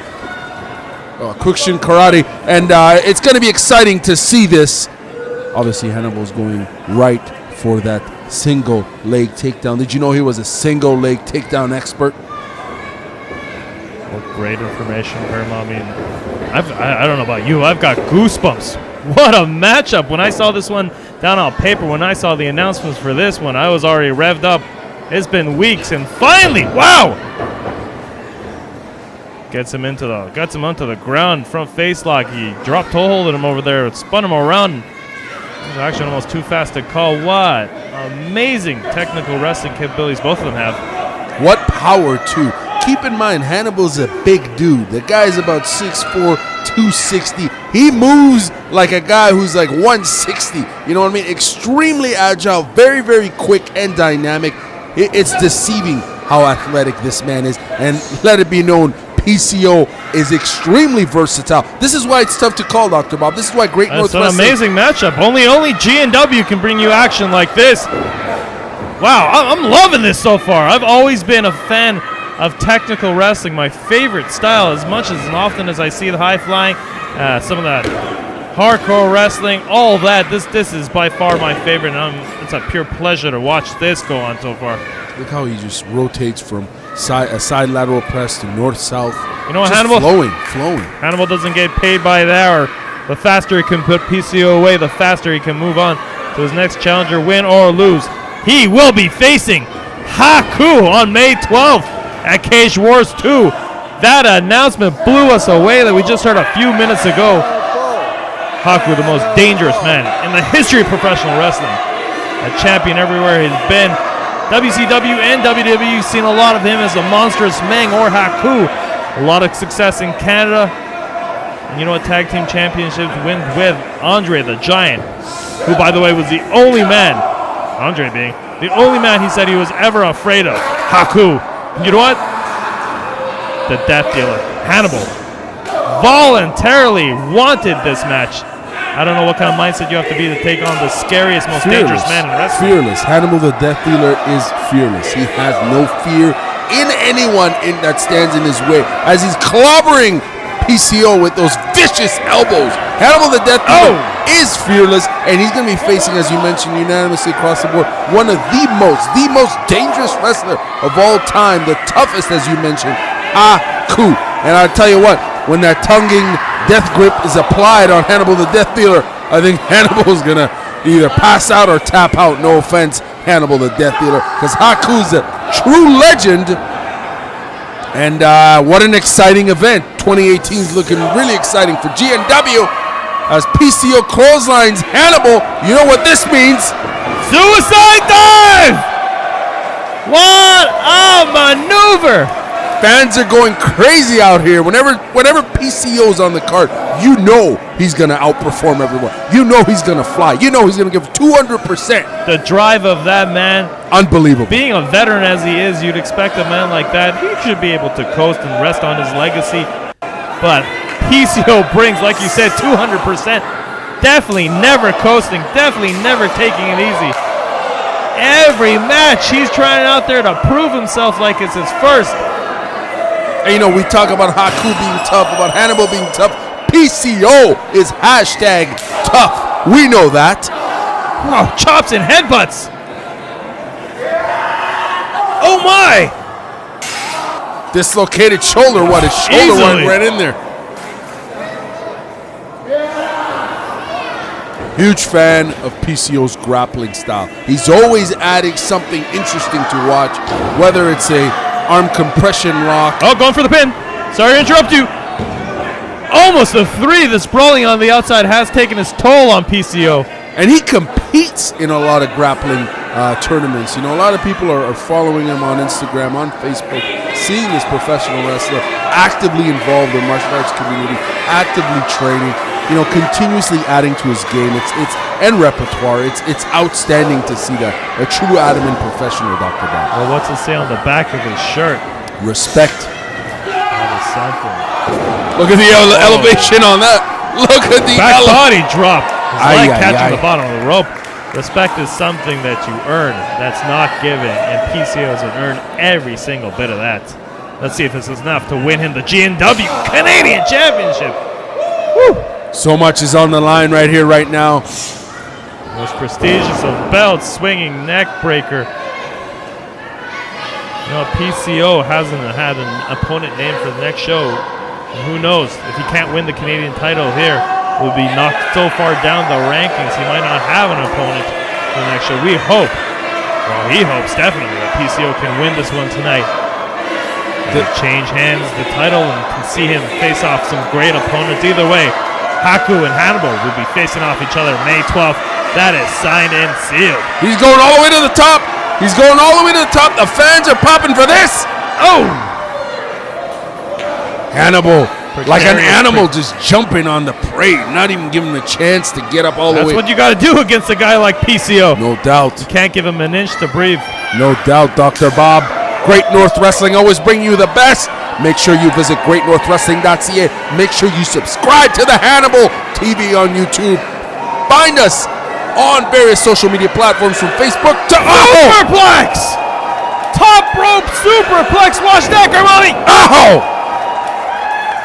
Kyokushin karate, and it's going to be exciting to see this. Obviously, Hannibal's going right for that single leg takedown. Did you know he was a single leg takedown expert? What great information, Herm. I mean, I don't know about you, I've got goosebumps. What a matchup. When I saw this one down on paper, when I saw the announcements for this one, I was already revved up. It's been weeks, and finally, wow! Gets him onto the ground, front face lock. He dropped toe holded him over there, spun him around. It was actually almost too fast to call. What amazing technical wrestling capabilities both of them have. What power, too. Keep in mind, Hannibal's a big dude. The guy's about 6'4", 260. He moves like a guy who's like 160. You know what I mean? Extremely agile, very, very quick and dynamic. It's deceiving how athletic this man is. And let it be known, PCO is extremely versatile. This is why it's tough to call, Dr. Bob. This is why Great North Wrestling... It's an amazing matchup. Only G&W can bring you action like this. Wow, I'm loving this so far. I've always been a fan of technical wrestling, my favorite style, as much as often as I see the high flying, some of that hardcore wrestling, all that. This is by far my favorite, and it's a pure pleasure to watch this go on so far. Look how he just rotates from a side lateral press to north-south. You know what, just Hannibal? Flowing. Hannibal doesn't get paid by the hour. The faster he can put PCO away, the faster he can move on to his next challenger, win or lose. He will be facing Haku on May 12th at Cage Wars 2. That announcement blew us away that we just heard a few minutes ago. Haku, the most dangerous man in the history of professional wrestling. A champion everywhere he's been. WCW and WWE seen a lot of him as a monstrous Meng or Haku. A lot of success in Canada. And you know what? Tag Team Championships wins with Andre the Giant, who, by the way, was the only man, Andre being the only man he said he was ever afraid of. Haku. You know what? The Death Dealer, Hannibal, voluntarily wanted this match. I don't know what kind of mindset you have to be to take on the scariest, most dangerous man in wrestling. Fearless. Hannibal the Death Dealer is fearless. He has no fear in anyone that stands in his way, as he's clobbering PCO with those vicious elbows. Hannibal the Death Dealer is fearless, and he's going to be facing, as you mentioned, unanimously across the board, one of the most dangerous wrestler of all time, the toughest, as you mentioned, Haku. And I tell you what, when that tonguing death grip is applied on Hannibal the Death Dealer, I think Hannibal's gonna either pass out or tap out. No offense, Hannibal the Death Dealer, because Haku's a true legend. And what an exciting event. 2018 is looking really exciting for GNW as PCO clotheslines Hannibal. You know what this means? Suicide dive! What a maneuver! Fans are going crazy out here. Whenever PCO's on the card, you know he's going to outperform everyone. You know he's going to fly. You know he's going to give 200%. The drive of that man. Unbelievable. Being a veteran as he is, you'd expect a man like that, he should be able to coast and rest on his legacy. But PCO brings, like you said, 200%. Definitely never coasting. Definitely never taking it easy. Every match, he's trying out there to prove himself like it's his first. And you know, we talk about Haku being tough, about Hannibal being tough. PCO is hashtag tough. We know that. Wow, chops and headbutts. Oh my! Dislocated shoulder. What? His shoulder went right in there. Huge fan of PCO's grappling style. He's always adding something interesting to watch, whether it's a arm compression lock. Oh, going for the pin. Sorry to interrupt you. Almost a 3. The sprawling on the outside has taken its toll on PCO. And he competes in a lot of grappling tournaments. You know, a lot of people are following him on Instagram, on Facebook, seeing this professional wrestler actively involved in martial arts community, actively training, you know, continuously adding to his game. It's and repertoire. It's outstanding to see that. A true adamant professional, Dr. Bob. Well, what's it say on the back of his shirt? Respect. That is something. Look at the elevation on that. Look at the back body drop. His leg catching the aye. bottom of the rope. Respect is something that you earn. That's not given, and PCO has earned every single bit of that. Let's see if this is enough to win him the GNW Canadian Championship. Woo! So much is on the line right here, right now. Most prestigious of belts, swinging neck breaker. You know, PCO hasn't had an opponent named for the next show. And who knows, if he can't win the Canadian title here, will be knocked so far down the rankings, he might not have an opponent for the next show. We hope, well, he hopes definitely that PCO can win this one tonight. And change hands the title and can see him face off some great opponents. Either way, Haku and Hannibal will be facing off each other May 12th. That is signed and sealed. He's going all the way to the top. He's going all the way to the top. The fans are popping for this. Oh! Hannibal, like an animal, just jumping on the prey, not even giving him a chance to get up all the way. That's what you got to do against a guy like PCO. No doubt. You can't give him an inch to breathe. No doubt, Dr. Bob. Great North Wrestling always bring you the best. Make sure you visit greatnorthwrestling.ca. Make sure you subscribe to the Hannibal TV on YouTube. Find us on various social media platforms from Facebook to Superplex! Top rope superplex. Watch that, Karven. Oh!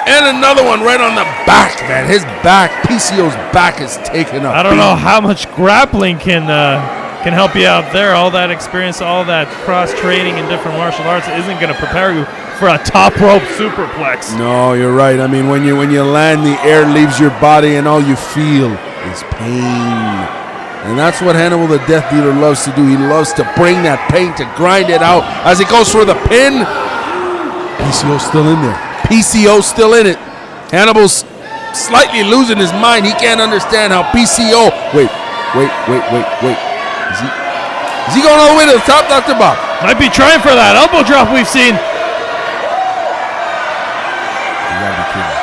And another one right on the back, man. His back, PCO's back is taken up. I don't know how much grappling can help you out there. All that experience, all that cross-training in different martial arts isn't going to prepare you for a top rope superplex. No, you're right. I mean, when you land, the air leaves your body and all you feel is pain. And that's what Hannibal the Death Dealer loves to do. He loves to bring that pain, to grind it out. As he goes for the pin, PCO's still in there. PCO's still in it. Hannibal's slightly losing his mind. He can't understand how PCO... Wait. Is he going all the way to the top, Dr. Bob? Might be trying for that elbow drop we've seen. You gotta be kidding.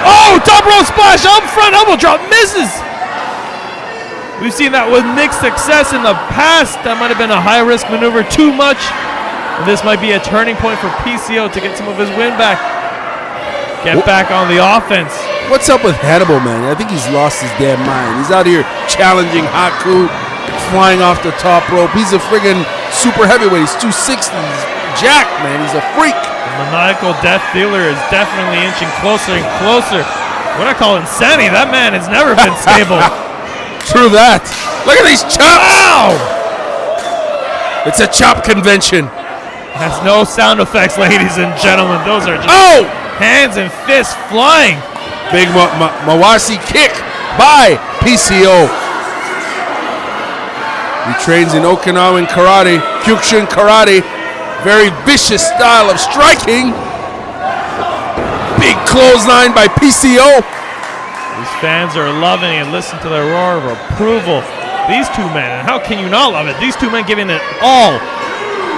Oh, top rope splash, up front elbow drop, misses. We've seen that with mixed success in the past. That might have been a high-risk maneuver too much. And this might be a turning point for PCO to get some of his win back. Get back on the offense. What's up with Hannibal, man? I think he's lost his damn mind. He's out here challenging Haku, flying off the top rope. He's a friggin' super heavyweight. He's 260. He's jacked, man. He's a freak. The maniacal death dealer is definitely inching closer and closer. What I call insanity. That man has never been stable. True that. Look at these chops. Ow! It's a chop convention. Has no sound effects, ladies and gentlemen. Those are just hands and fists flying. Big Mawasi kick by PCO. He trains in Okinawan karate, Kyokushin karate. Very vicious style of striking. Big clothesline by PCO. These fans are loving it. Listen to the roar of approval. These two men, and how can you not love it? These two men giving it all.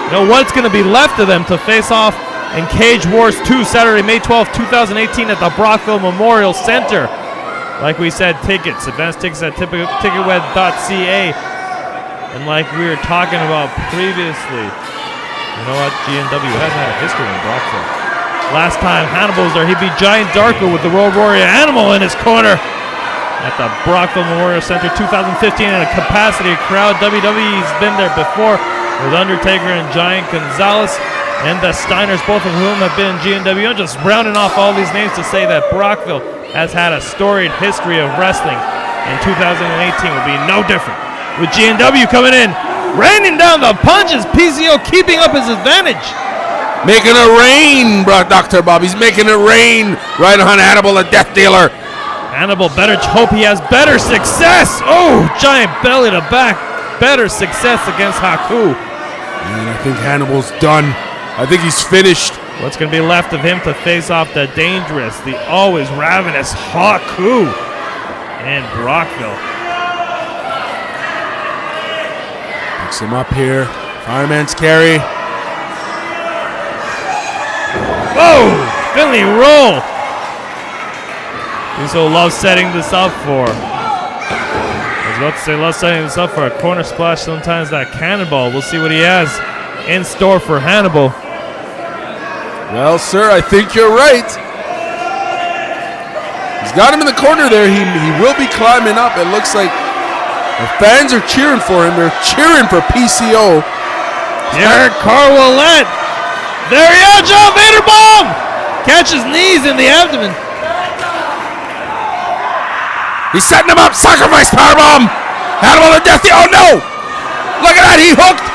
You know what's going to be left of them to face off in Cage Wars 2, Saturday, May 12th, 2018 at the Brockville Memorial Centre. Like we said, tickets, advanced tickets at ticketweb.ca. And like we were talking about previously, you know what, GNW hasn't had a history in Brockville. Last time Hannibal was there, he beat Giant Darko with the Road Warrior Animal in his corner at the Brockville Memorial Centre 2015 in a capacity crowd. WWE's been there before with Undertaker and Giant Gonzalez. And the Steiners, both of whom have been in GNW. I'm just rounding off all these names to say that Brockville has had a storied history of wrestling, and 2018 will be no different. With GNW coming in, raining down the punches, PCO keeping up his advantage. Making it rain, Dr. Bob. He's making it rain right on Hannibal, the Death Dealer. Hannibal better hope he has better success. Oh, giant belly to back. Better success against Haku. And I think Hannibal's done. I think he's finished. What's going to be left of him to face off the dangerous, the always ravenous Haku and Brockville. Picks him up here. Fireman's carry. Whoa! Finley roll. Brisco loves setting this up for. I was about to say loves setting this up for a corner splash. Sometimes that cannonball. We'll see what he has in store for Hannibal. Well, sir, I think you're right. He's got him in the corner there. He will be climbing up. It looks like the fans are cheering for him. They're cheering for PCO. Pierre Carwillette. There he is, John Vader bomb. Catches knees in the abdomen. He's setting him up. Sacrifice powerbomb. Hannibal the Death. Oh no! Look at that. He hooked.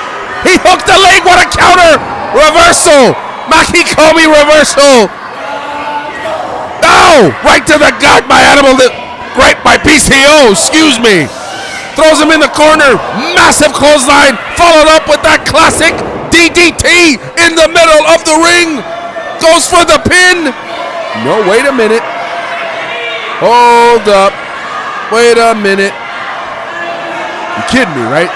He hooked the leg. What a counter! Reversal. Makikomi reversal. Oh! Right to the gut by Hannibal. Right by PCO. Excuse me. Throws him in the corner. Massive clothesline. Followed up with that classic DDT in the middle of the ring. Goes for the pin. No, wait a minute. Hold up. Wait a minute. You kidding me, right?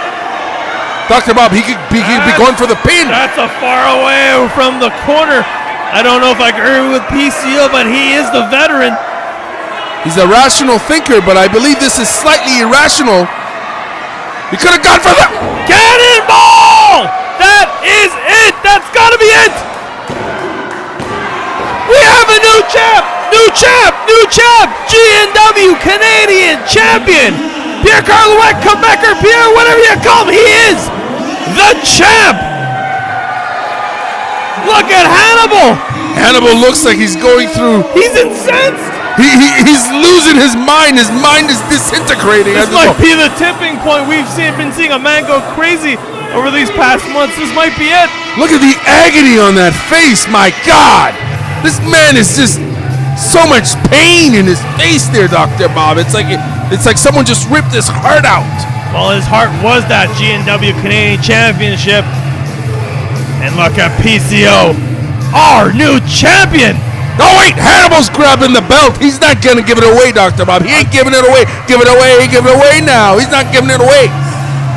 Dr. Bob, he could be going for the pin. That's a far away from the corner. I don't know if I agree with PCO, but he is the veteran. He's a rational thinker, but I believe this is slightly irrational. He could have gone for the cannonball! That is it! That's gotta be it! We have a new champ! New champ! New champ! GNW Canadian champion! Pierre Carlouet, Quebecer, Pierre, whatever you call him, he is the champ! Look at Hannibal! Hannibal looks like he's going through. He's incensed! He's losing his mind. His mind is disintegrating. This might be the tipping point. We've been seeing a man go crazy over these past months. This might be it. Look at the agony on that face. My God. This man is just so much pain in his face there, Dr. Bob. It's like someone just ripped his heart out. Well, his heart was that GNW Canadian Championship. And look at PCO, our new champion. Oh wait, Hannibal's grabbing the belt. He's not gonna give it away, Dr. Bob. He ain't giving it away. Give it away. Give it away now. He's not giving it away.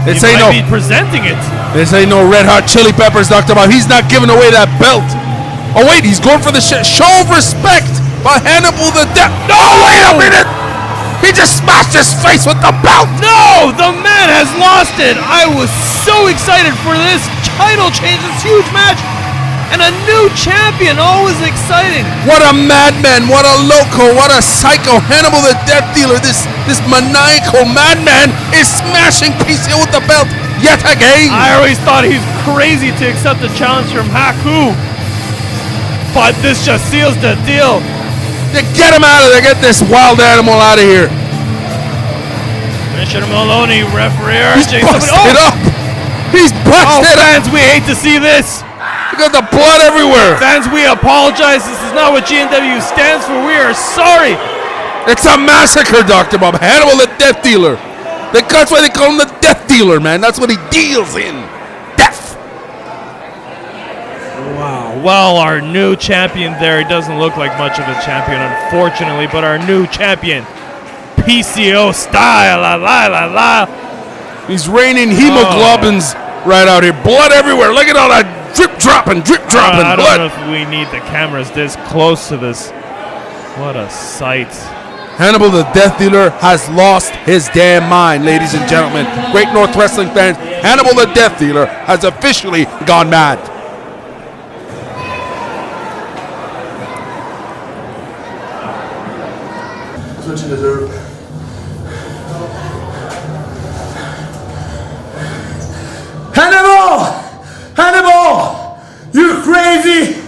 He might be presenting it. This ain't no Red Hot Chili Peppers, Dr. Bob. He's not giving away that belt. Oh wait, he's going for the show of respect by Hannibal the Death. No, wait a minute. He just smashed his face with the belt. No, the man has lost it. I was so excited for this title change, this huge match. And a new champion, always exciting. What a madman, what a loco, what a psycho. Hannibal the Death Dealer, this maniacal madman is smashing PCO with the belt yet again. I always thought he's crazy to accept the challenge from Haku. But this just seals the deal. Get him out of there, get this wild animal out of here. Commissioner Maloney, referee. He's busted up. He's busted up. Fans, we hate to see this. You got the blood everywhere. Fans, we apologize. This is not what GNW stands for. We are sorry. It's a massacre, Dr. Bob. Hannibal the Death Dealer. That's why they call him the Death Dealer, man. That's what he deals in. Death. Wow. Well, our new champion there, he doesn't look like much of a champion, unfortunately, but our new champion, PCO style, la. He's raining hemoglobins right out here. Blood everywhere. Look at all that drip dropping I blood. don't know if we need the cameras this close to this. What a sight. Hannibal the Death Dealer has lost his damn mind, ladies and gentlemen. Great North Wrestling fans, Hannibal the Death Dealer has officially gone mad. That's what you deserve. Hannibal! Hannibal! You crazy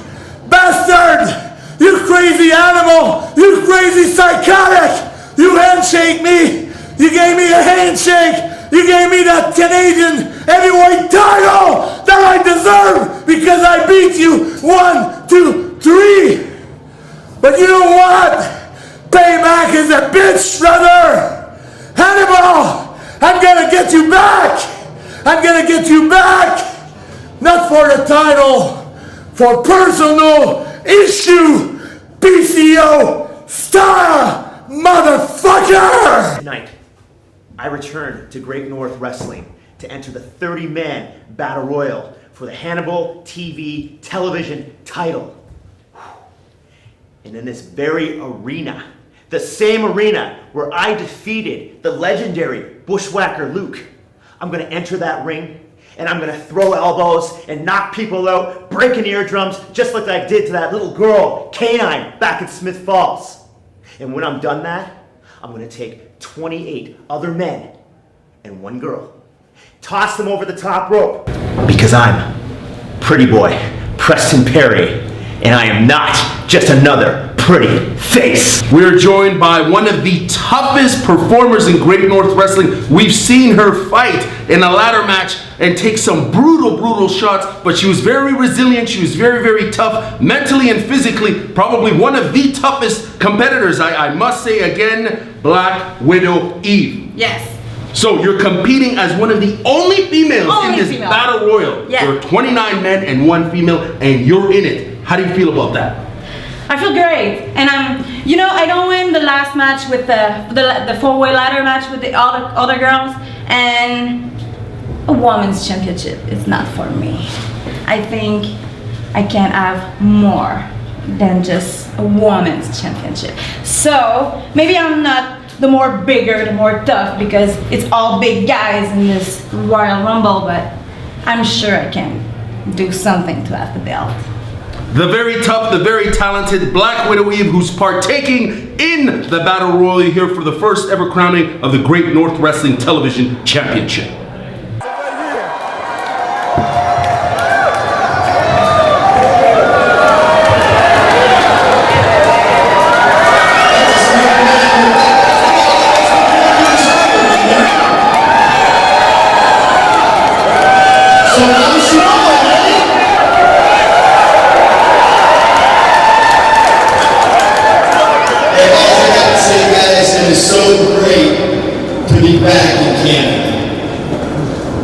bastard! You crazy animal! You crazy psychotic! You handshake me! You gave me a handshake! You gave me that Canadian heavyweight title that I deserve because I beat you 1, 2, 3! But you know what? Payback is a bitch, brother! Hannibal! I'm gonna get you back! I'm gonna get you back! Not for the title, for personal issue! PCO style, motherfucker! Tonight, I return to Great North Wrestling to enter the 30-man Battle Royal for the Hannibal TV television title. And in this very arena, the same arena where I defeated the legendary Bushwhacker Luke, I'm gonna enter that ring and I'm gonna throw elbows and knock people out, breaking eardrums, just like I did to that little girl, Canine, back in Smith Falls. And when I'm done that, I'm gonna take 28 other men and 1 girl, toss them over the top rope, because I'm Pretty Boy Preston Perry, and I am not just another pretty face. We're joined by one of the toughest performers in Great North Wrestling. We've seen her fight in a ladder match and take some brutal shots, but she was very resilient. She was very tough, mentally and physically. Probably one of the toughest competitors, I must say again, Black Widow Eve. Yes. So you're competing as one of the only females in this female. battle royal. Yeah. There are 29 men and 1 female, and you're in it. How do you feel about that? I feel great, and I don't win the last match with the 4-way ladder match with the other girls, and a women's championship is not for me. I think I can have more than just a women's championship. So maybe I'm not the more bigger, the more tough, because it's all big guys in this Royal Rumble, but I'm sure I can do something to have the belt. The very tough, the very talented Black Widow Eve, who's partaking in the Battle Royal here for the first ever crowning of the Great North Wrestling Television Championship.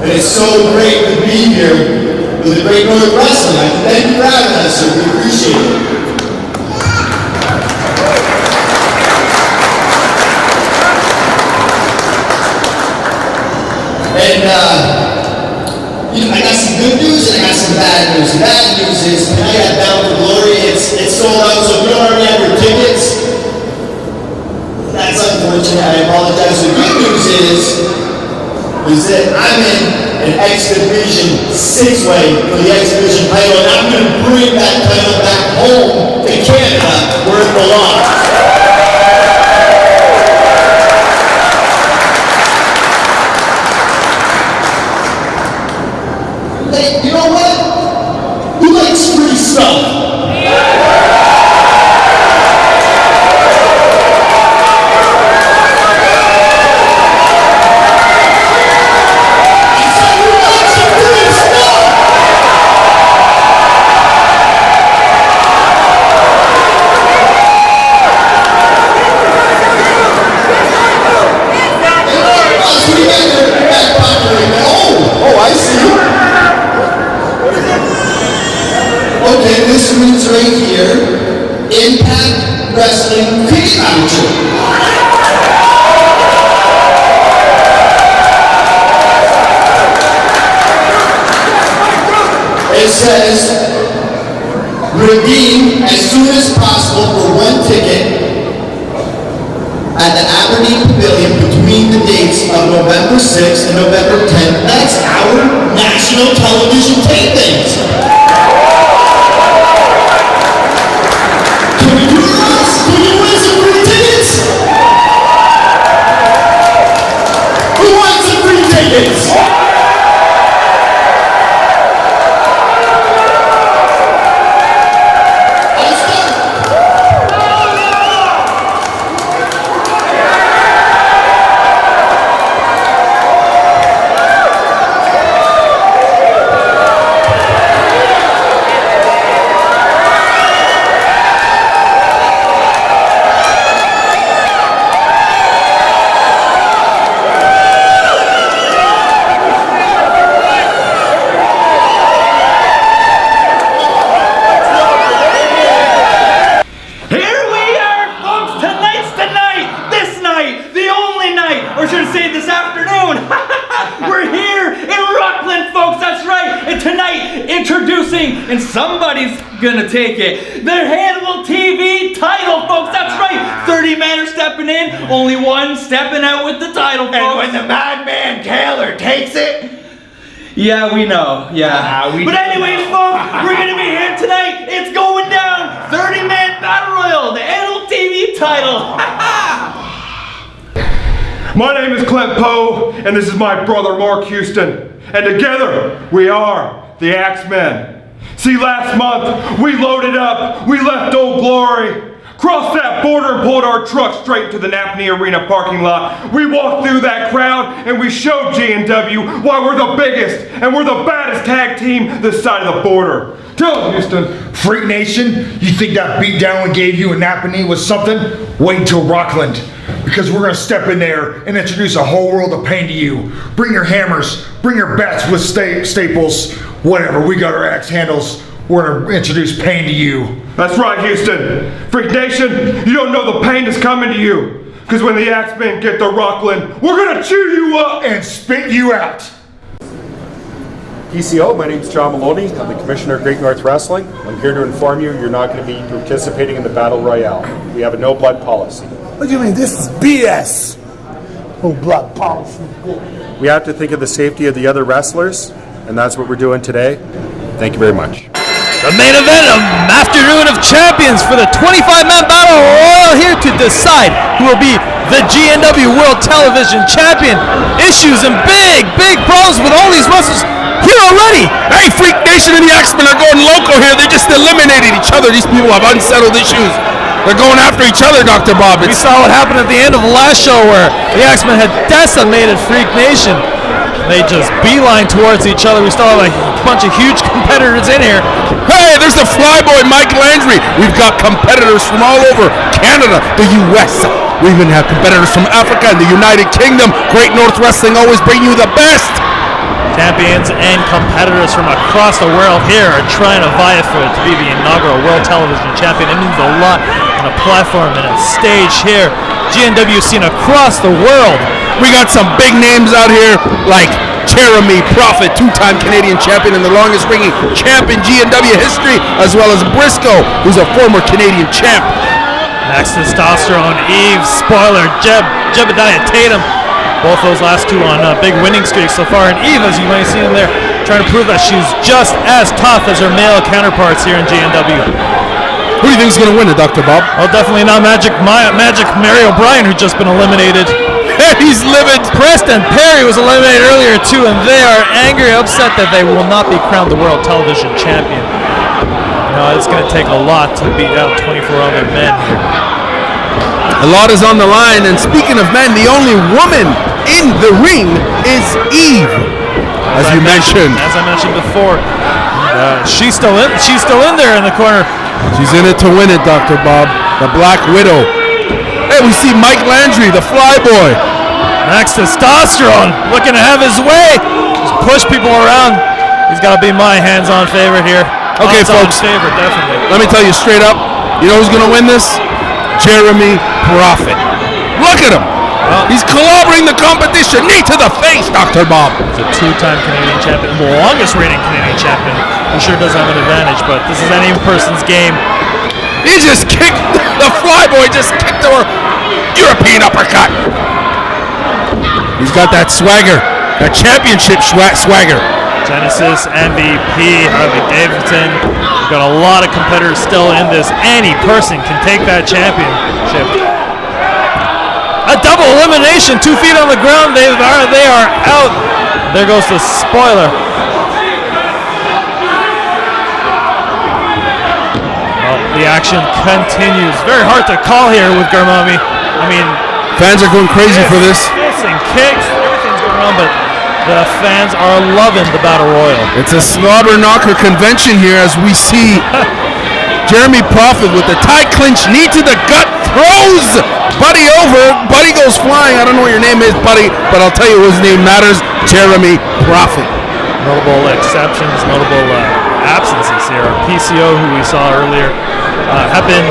It's so great to be here with the Great North Wrestling. Thank you for having us, sir. We appreciate it. And, I got some good news and I got some bad news. The bad news is tonight at Bound for Glory, it's sold out, so if you don't already have your tickets, that's unfortunate. I apologize. The good news is that I'm in an X Division 6-way for the X Division title, and I'm going to bring that title back home to Canada where it belongs. Hey, you know what? Who likes free stuff? Okay, this means right here, Impact Wrestling Creative Amateur. It says, redeem as soon as possible for one ticket at the Aberdeen Pavilion between the dates of November 6th and November 10th. That's our national television tapings. Can we do this? Can you win some free tickets? Who wants some free tickets? And somebody's gonna take it. Their Hannibal TV title, folks. That's right. 30 men are stepping in, only one stepping out with the title, folks. And when the madman Taylor takes it, yeah, we know. Yeah. But anyways, folks, we're gonna be here tonight. It's going down. 30-man battle royal, the Hannibal TV title. My name is Clint Poe, and this is my brother Mark Houston. And together we are the Axmen. See, last month, we loaded up, we left Old Glory, crossed that border and pulled our truck straight to the Napney Arena parking lot. We walked through that crowd and we showed G&W why we're the biggest and we're the baddest tag team this side of the border. Tell them, Houston. Freak Nation, you think that beatdown we gave you in Napney was something? Wait until Rockland, because we're gonna step in there and introduce a whole world of pain to you. Bring your hammers, bring your bats with staples, whatever, we got our axe handles. We're gonna introduce pain to you. That's right, Houston. Freak Nation, you don't know the pain that's coming to you. Because when the Axemen get to Rockland, we're gonna chew you up and spit you out. PCO, my name's John Maloney. I'm the Commissioner of Great North Wrestling. I'm here to inform you you're not going to be participating in the Battle Royale. We have a no blood policy. What do you mean? This is BS. No blood policy. We have to think of the safety of the other wrestlers, and that's what we're doing today. Thank you very much. The main event of Afternoon of Champions for the 25-man Battle Royal here to decide who will be the GNW World Television Champion. Issues and big problems with all these wrestlers here already. Hey, Freak Nation and the Axemen are going loco here. They just eliminated each other. These people have unsettled issues. They're going after each other, Dr. Bob. We saw what happened at the end of the last show where the Axemen had decimated Freak Nation. They just beeline towards each other. We still have a bunch of huge competitors in here. Hey, there's the flyboy, Mike Landry. We've got competitors from all over Canada, the U.S. We even have competitors from Africa and the United Kingdom. Great North Wrestling always bring you the best. Champions and competitors from across the world here are trying to vie for it to be the inaugural World Television Champion. It means a lot on a platform and a stage here. GNW seen across the world. We got some big names out here like Jeremy Prophet, two-time Canadian champion and the longest reigning champ in GNW history, as well as Brisco, who's a former Canadian champ. Max Testosterone, Eve, Spoiler, Jebediah, Tatum. Both those last two on big winning streaks so far. And Eve, as you might have seen in there, trying to prove that she's just as tough as her male counterparts here in GNW. Who do you think is going to win it, Dr. Bob? Well, definitely not Magic Mary O'Brien, who's just been eliminated. He's livid. Preston Perry was eliminated earlier too, and they are angry, upset that they will not be crowned the World Television Champion. You know, it's going to take a lot to beat out 24 other men here. A lot is on the line, and speaking of men, the only woman in the ring is Eve, as I mentioned before. She's still in there in the corner. She's in it to win it, Dr. Bob. The Black Widow. Hey, we see Mike Landry, the Flyboy. Max Testosterone looking to have his way. Just push people around. He's got to be my hands-on favorite here. Okay, folks. Favorite, definitely. Let me tell you straight up. You know who's going to win this? Jeremy Prophet. Look at him. Well, he's clobbering the competition. Knee to the face, Dr. Bob. He's a two-time Canadian champion, the longest reigning Canadian champion. He sure does have an advantage, but this is any person's game. He just kicked, the flyboy just kicked our European uppercut. He's got that swagger, that championship swagger. Genesis, MVP, Harley Davidson. We've got a lot of competitors still in this. Any person can take that championship. A double elimination, 2 feet on the ground. They are out. There goes the spoiler. Well, the action continues. Very hard to call here with Garmami. I mean, fans are going crazy for this. Fists and kicks, everything's going on, but the fans are loving the Battle Royal. It's a slobber knocker convention here as we see Jeremy Prophet with the tie clinch knee to the gut, throws Buddy over. Buddy goes flying. I don't know what your name is, Buddy, but I'll tell you his name matters. Jeremy Prophet. Notable exceptions, notable absences here. PCO, who we saw earlier, have been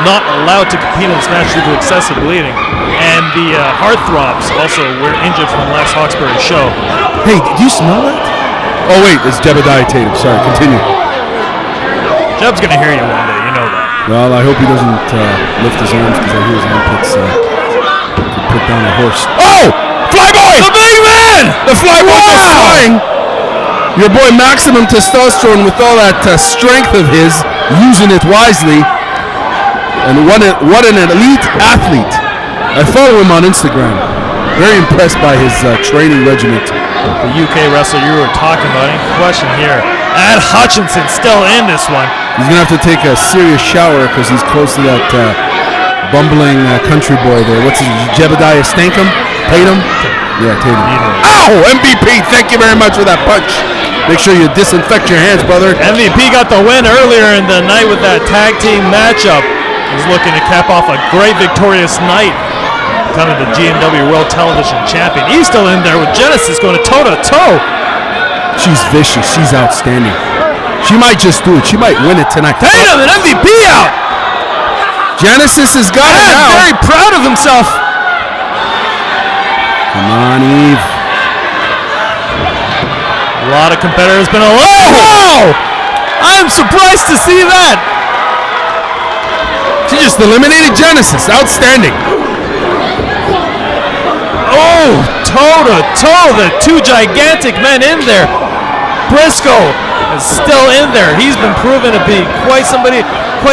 not allowed to compete in this match due to excessive bleeding. And the Heartthrobs also were injured from last Hawkesbury show. Hey, did you smell that? Oh wait, it's Jebediah Tatum. Sorry, continue. Jeb's gonna hear you one day, you know that. Well, I hope he doesn't lift his arms because I hear his armpits put down a horse. Oh! Flyboy! The big man! The flyboy goes flying. Your boy Maximum Testosterone with all that strength of his, using it wisely. And what an elite athlete. I follow him on Instagram. Very impressed by his training regiment. The UK wrestler you were talking about, in question here. Ad Hutchinson still in this one. He's going to have to take a serious shower because he's close to that bumbling country boy there. What's his name? Jebediah Stankham? Tatum? Yeah, Tatum. Ow! MVP, thank you very much for that punch. Make sure you disinfect your hands, brother. MVP got the win earlier in the night with that tag team matchup. He's looking to cap off a great victorious night, becoming the GNW World Television Champion. He's still in there with Genesis going toe-to-toe. She's vicious. She's outstanding. She might just do it. She might win it tonight. Tatum and MVP out. Genesis has got it now. Very proud of himself. Come on, Eve. A lot of competitors been alive. Oh! I'm surprised to see that. She just eliminated Genesis. Outstanding. Oh, toe-to-toe. The two gigantic men in there. Brisco is still in there. He's been proven to be quite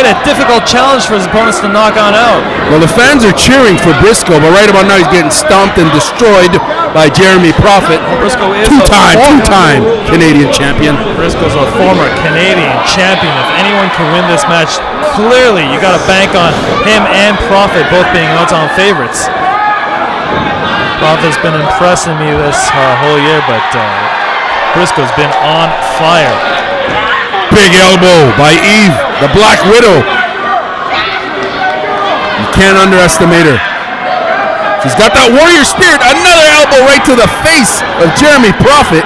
a difficult challenge for his opponents to knock on out. Well, the fans are cheering for Brisco, but right about now he's getting stomped and destroyed by Jeremy Prophet. Well, Brisco is two-time Canadian champion. Brisco's a former Canadian champion. If anyone can win this match, clearly you got to bank on him and Prophet both being odds-on favorites. Prophet's been impressing me this whole year, but Brisco's been on fire. Big elbow by Eve, the Black Widow. You can't underestimate her. She's got that warrior spirit. Another elbow right to the face of Jeremy Prophet.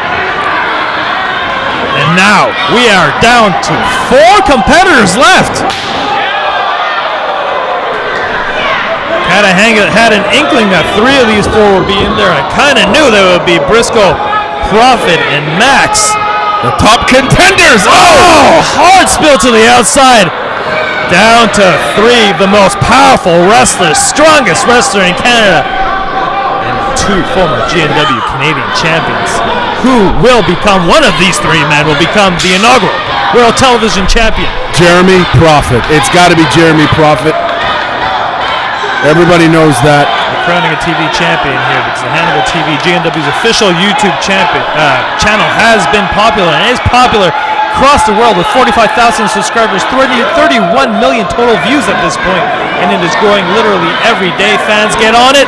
And now we are down to 4 competitors left. Had an inkling that 3 of these 4 would be in there. I kind of knew there would be Brisco, Prophet, and Max. The top contenders. Oh, hard spill to the outside. Down to 3 of the most powerful wrestlers, strongest wrestler in Canada, and 2 former GNW Canadian champions. Who will become, one of these 3 men will become the inaugural World Television Champion? Jeremy Prophet. It's got to be Jeremy Prophet. Everybody knows that. We're crowning a TV champion here because the Hannibal TV, GNW's official YouTube channel, has been popular and is popular across the world with 45,000 subscribers, 31 million total views at this point, and it is growing literally every day. Fans, get on it.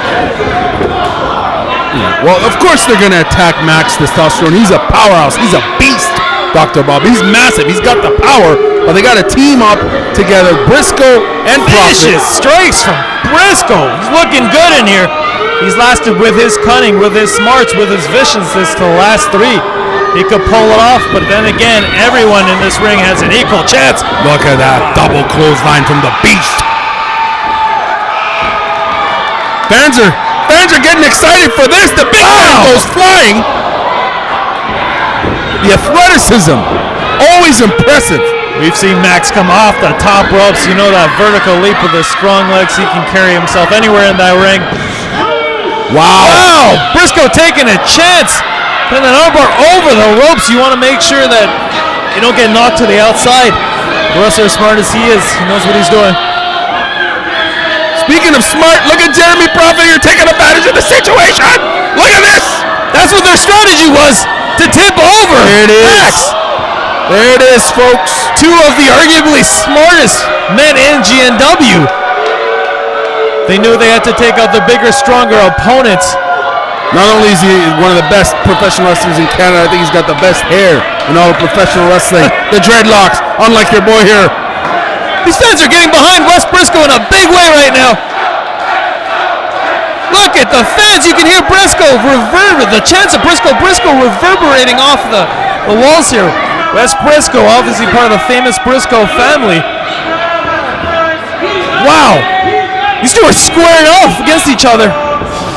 Yeah, well, of course they're going to attack Max Testosterone. He's a powerhouse. He's a beast, Dr. Bob. He's massive. He's got the power, but they got to team up together. Brisco and Prophet. Vicious strikes from Brisco. He's looking good in here. He's lasted with his cunning, with his smarts, with his viciousness to the last 3. He could pull it off, but then again, everyone in this ring has an equal chance. Look at that double clothesline from the Beast. Fans are getting excited for this. The big man goes flying. The athleticism, always impressive. We've seen Max come off the top ropes. You know that vertical leap with his strong legs. He can carry himself anywhere in that ring. Wow. Brisco taking a chance. Putting an armbar over the ropes. You want to make sure that you don't get knocked to the outside. Wrestler, as smart as he is, he knows what he's doing. Speaking of smart, look at Jeremy Prophet here taking advantage of the situation. Look at this. That's what their strategy was, to tip over. There it is. Max. There it is, folks. Two of the arguably smartest men in GNW. They knew they had to take out the bigger, stronger opponents. Not only is he one of the best professional wrestlers in Canada, I think he's got the best hair in all of professional wrestling. The dreadlocks, unlike your boy here. These fans are getting behind Wes Brisco in a big way right now. Look at the fans. You can hear Brisco the chants of Brisco reverberating off the walls here. Wes Brisco, obviously part of the famous Brisco family. Wow. These two are squaring off against each other.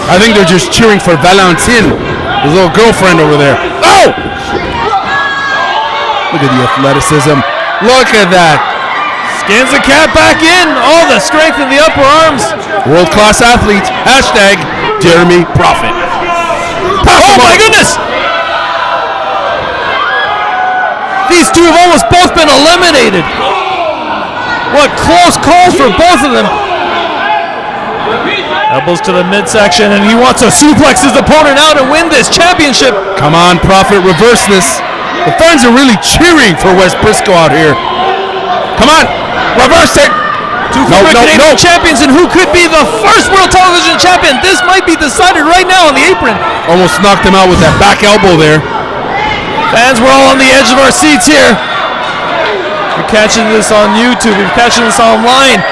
I think they're just cheering for Valentine, his little girlfriend over there. Oh! Look at the athleticism. Look at that. Skins the cat back in. All the strength in the upper arms. World-class athletes. Hashtag Jeremy Prophet. Oh my goodness! These two have almost both been eliminated. What close calls for both of them. Elbows to the midsection, and he wants to suplex his opponent out and win this championship. Come on, Prophet, reverse this. The fans are really cheering for Wes Brisco out here. Come on, reverse it. Two former Canadian champions, and who could be the first world television champion? This might be decided right now on the apron. Almost knocked him out with that back elbow there. Fans, we're all on the edge of our seats here. You're catching this on YouTube. You're catching this online.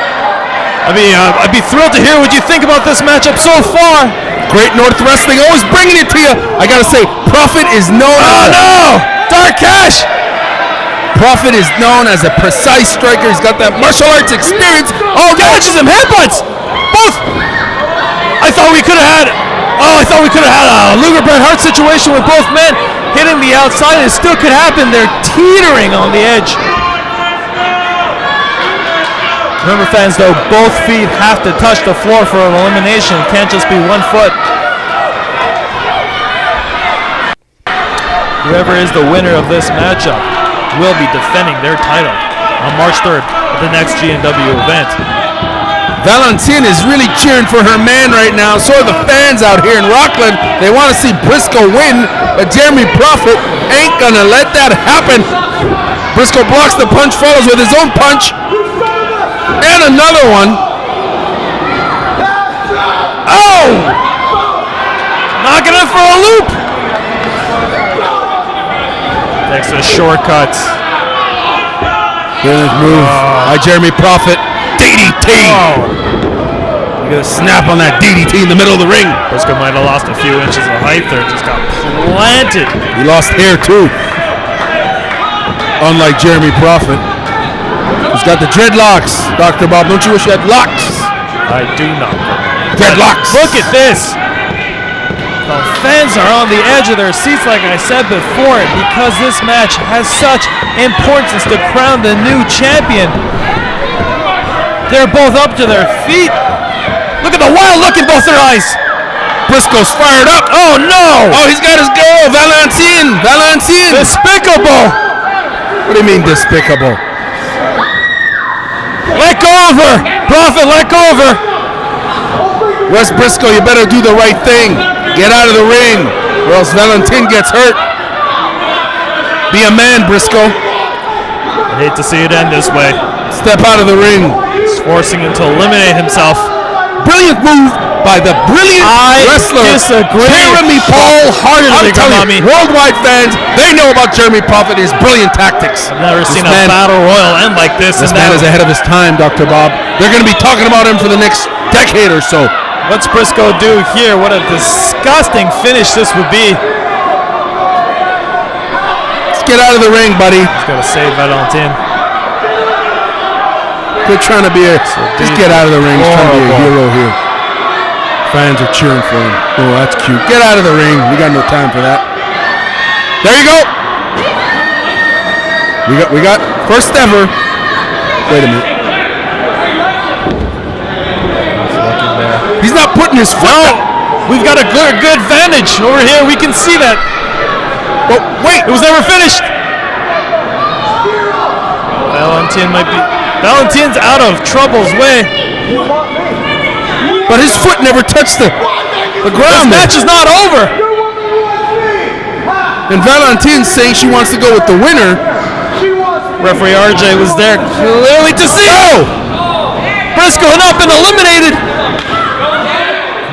I'd be thrilled to hear what you think about this matchup so far. Great North Wrestling, always bringing it to you. I gotta say, Prophet is known as Dark Cash! Prophet is known as a precise striker. He's got that martial arts experience. Oh, catches him, headbutts! Both! I thought we could have had a Luger Bret Hart situation with both men hitting the outside. It still could happen. They're teetering on the edge. Remember, fans, though, both feet have to touch the floor for an elimination. It can't just be one foot. Whoever is the winner of this matchup will be defending their title on March 3rd at the next GNW event. Valentine is really cheering for her man right now. So are the fans out here in Rockland. They want to see Brisco win, but Jeremy Prophet ain't gonna let that happen. Brisco blocks the punch, follows with his own punch. And another one. Oh! Knocking it for a loop. Takes a shortcut. Good move by Jeremy Prophet. DDT! You got a snap on that DDT in the middle of the ring. Brisco might have lost a few inches of height there. Just got planted. He lost hair too. Unlike Jeremy Prophet. He's got the dreadlocks. Dr. Bob, don't you wish you had locks? I do not. Dreadlocks. Look at this. The fans are on the edge of their seats, like I said before, because this match has such importance to crown the new champion. They're both up to their feet. Look at the wild look in both their eyes. Brisco's fired up. Oh no! Oh, he's got his girl, Valentine. Valentine. Despicable. What do you mean despicable? Let go of her! Prophet, let go of her! Wes Brisco, you better do the right thing. Get out of the ring, or else Valentine gets hurt. Be a man, Brisco. I hate to see it end this way. Step out of the ring. He's forcing him to eliminate himself. Brilliant move by the brilliant wrestler. I disagree. Jeremy wholeheartedly, Prophet. Worldwide fans, they know about Jeremy Prophet, his brilliant tactics. I've never seen a battle royal end like this. This man is ahead of his time, Dr. Bob. They're going to be talking about him for the next decade or so. What's Brisco do here? What a disgusting finish this would be. get out of the ring, buddy. He's got to save Valentin. Quit trying to be a. Just get out of the ring. He's trying to be a hero here. Fans are cheering for him. Oh, that's cute. Get out of the ring. We got no time for that. There you go. We got first ever. Wait a minute. He's not putting his foot. No, we've got a good vantage over here. We can see that. But wait, it was never finished. Valentin's out of Trouble's way. But his foot never touched the ground. This match is not over. And Valentin's saying she wants to go with the winner. Referee RJ was there clearly to see. Oh! Brisco up and eliminated.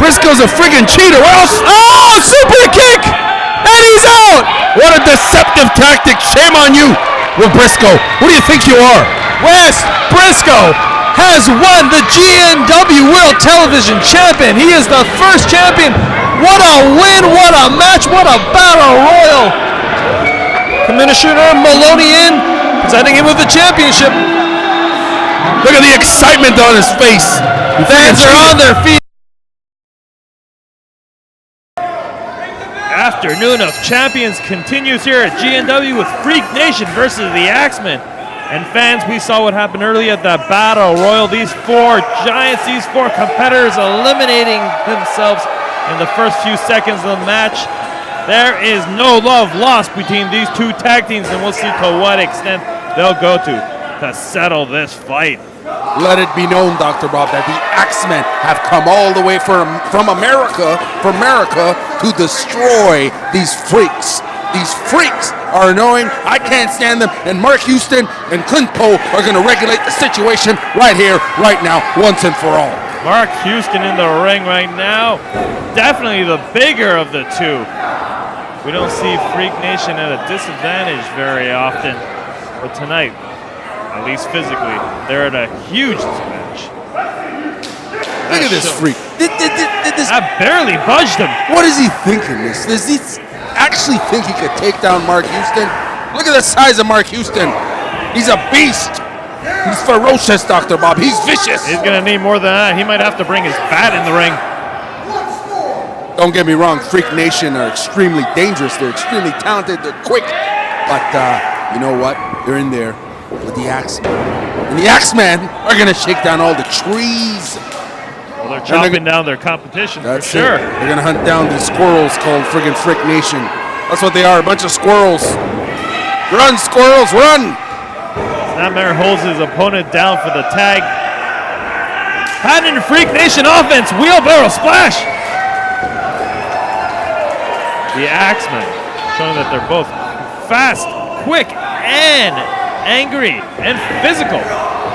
Brisco's a friggin' cheater. What else? Oh, super kick! And he's out! What a deceptive tactic. Shame on you, Brisco. What do you think you are? West Brisco has won the GNW World Television Champion. He is the first champion. What a win, what a match, what a battle royal. Commissioner Maloney presenting him with the championship. Look at the excitement on his face. Fans are on their feet. Afternoon of Champions continues here at GNW with Freak Nation versus the Axemen. And fans, we saw what happened earlier at that battle royal. These four giants, these four competitors eliminating themselves in the first few seconds of the match. There is no love lost between these two tag teams, and we'll see to what extent they'll go to settle this fight. Let it be known, Dr. Bob, that the Axmen have come all the way from America to destroy these freaks. These freaks are annoying. I can't stand them. And Mark Houston and Clint Poe are going to regulate the situation right here, right now, once and for all. Mark Houston in the ring right now. Definitely the bigger of the two. We don't see Freak Nation at a disadvantage very often. But tonight, at least physically, they're at a huge disadvantage. Look at this freak. I barely budged him. What is he thinking? Does he actually think he could take down Mark Houston? Look at the size of Mark Houston. He's a beast. He's ferocious, Dr. Bob. He's vicious. He's going to need more than that. He might have to bring his bat in the ring. Don't get me wrong. Freak Nation are extremely dangerous. They're extremely talented. They're quick. But you know what? They're in there with the Axemen. And the Axemen are going to shake down all the trees. Well, they're chopping down their competition, for sure. They're going to hunt down these squirrels called friggin' Freak Nation. That's what they are, a bunch of squirrels. Run, squirrels, run! Snapmare holds his opponent down for the tag. Patent Freak Nation offense, wheelbarrow splash! The Axemen showing that they're both fast, quick, and angry, and physical.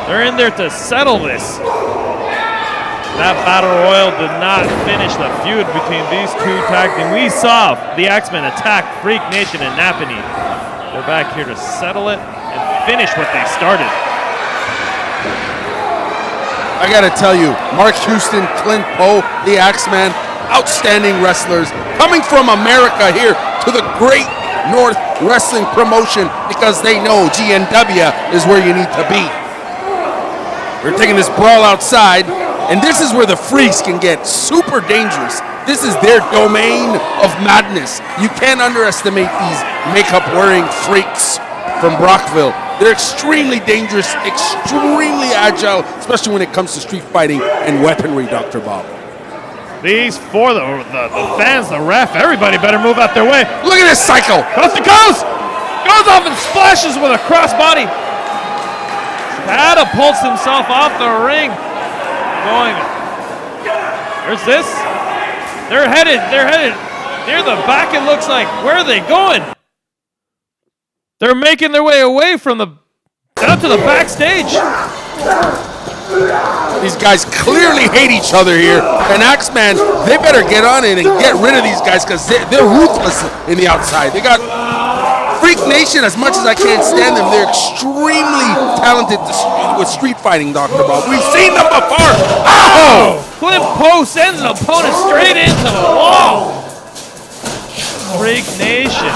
They're in there to settle this. That battle royal did not finish the feud between these two tag teams. We saw the Axemen attack Freak Nation and Napanee. They're back here to settle it and finish what they started. I gotta tell you, Mark Houston, Clint Poe, the Axeman, outstanding wrestlers coming from America here to the Great North Wrestling Promotion because they know GNW is where you need to be. We're taking this brawl outside, and this is where the freaks can get super dangerous. This is their domain of madness. You can't underestimate these makeup-wearing freaks from Brockville. They're extremely dangerous, extremely agile, especially when it comes to street fighting and weaponry, Dr. Bob. These four, the fans, the ref, everybody better move out their way. Look at this cycle. Coast to coast. Goes off and splashes with a crossbody. Catapults himself off the ring. Going. There's this. They're headed near the back, it looks like. Where are they going? They're making their way away from down to the backstage. These guys clearly hate each other here. And Axman, they better get on it and get rid of these guys because they're ruthless in the outside. They got Freak Nation, as much as I can't stand them, they're extremely talented with street fighting, Dr. Bob. We've seen them before. Ow! Clint Poe sends an opponent straight into the wall. Freak Nation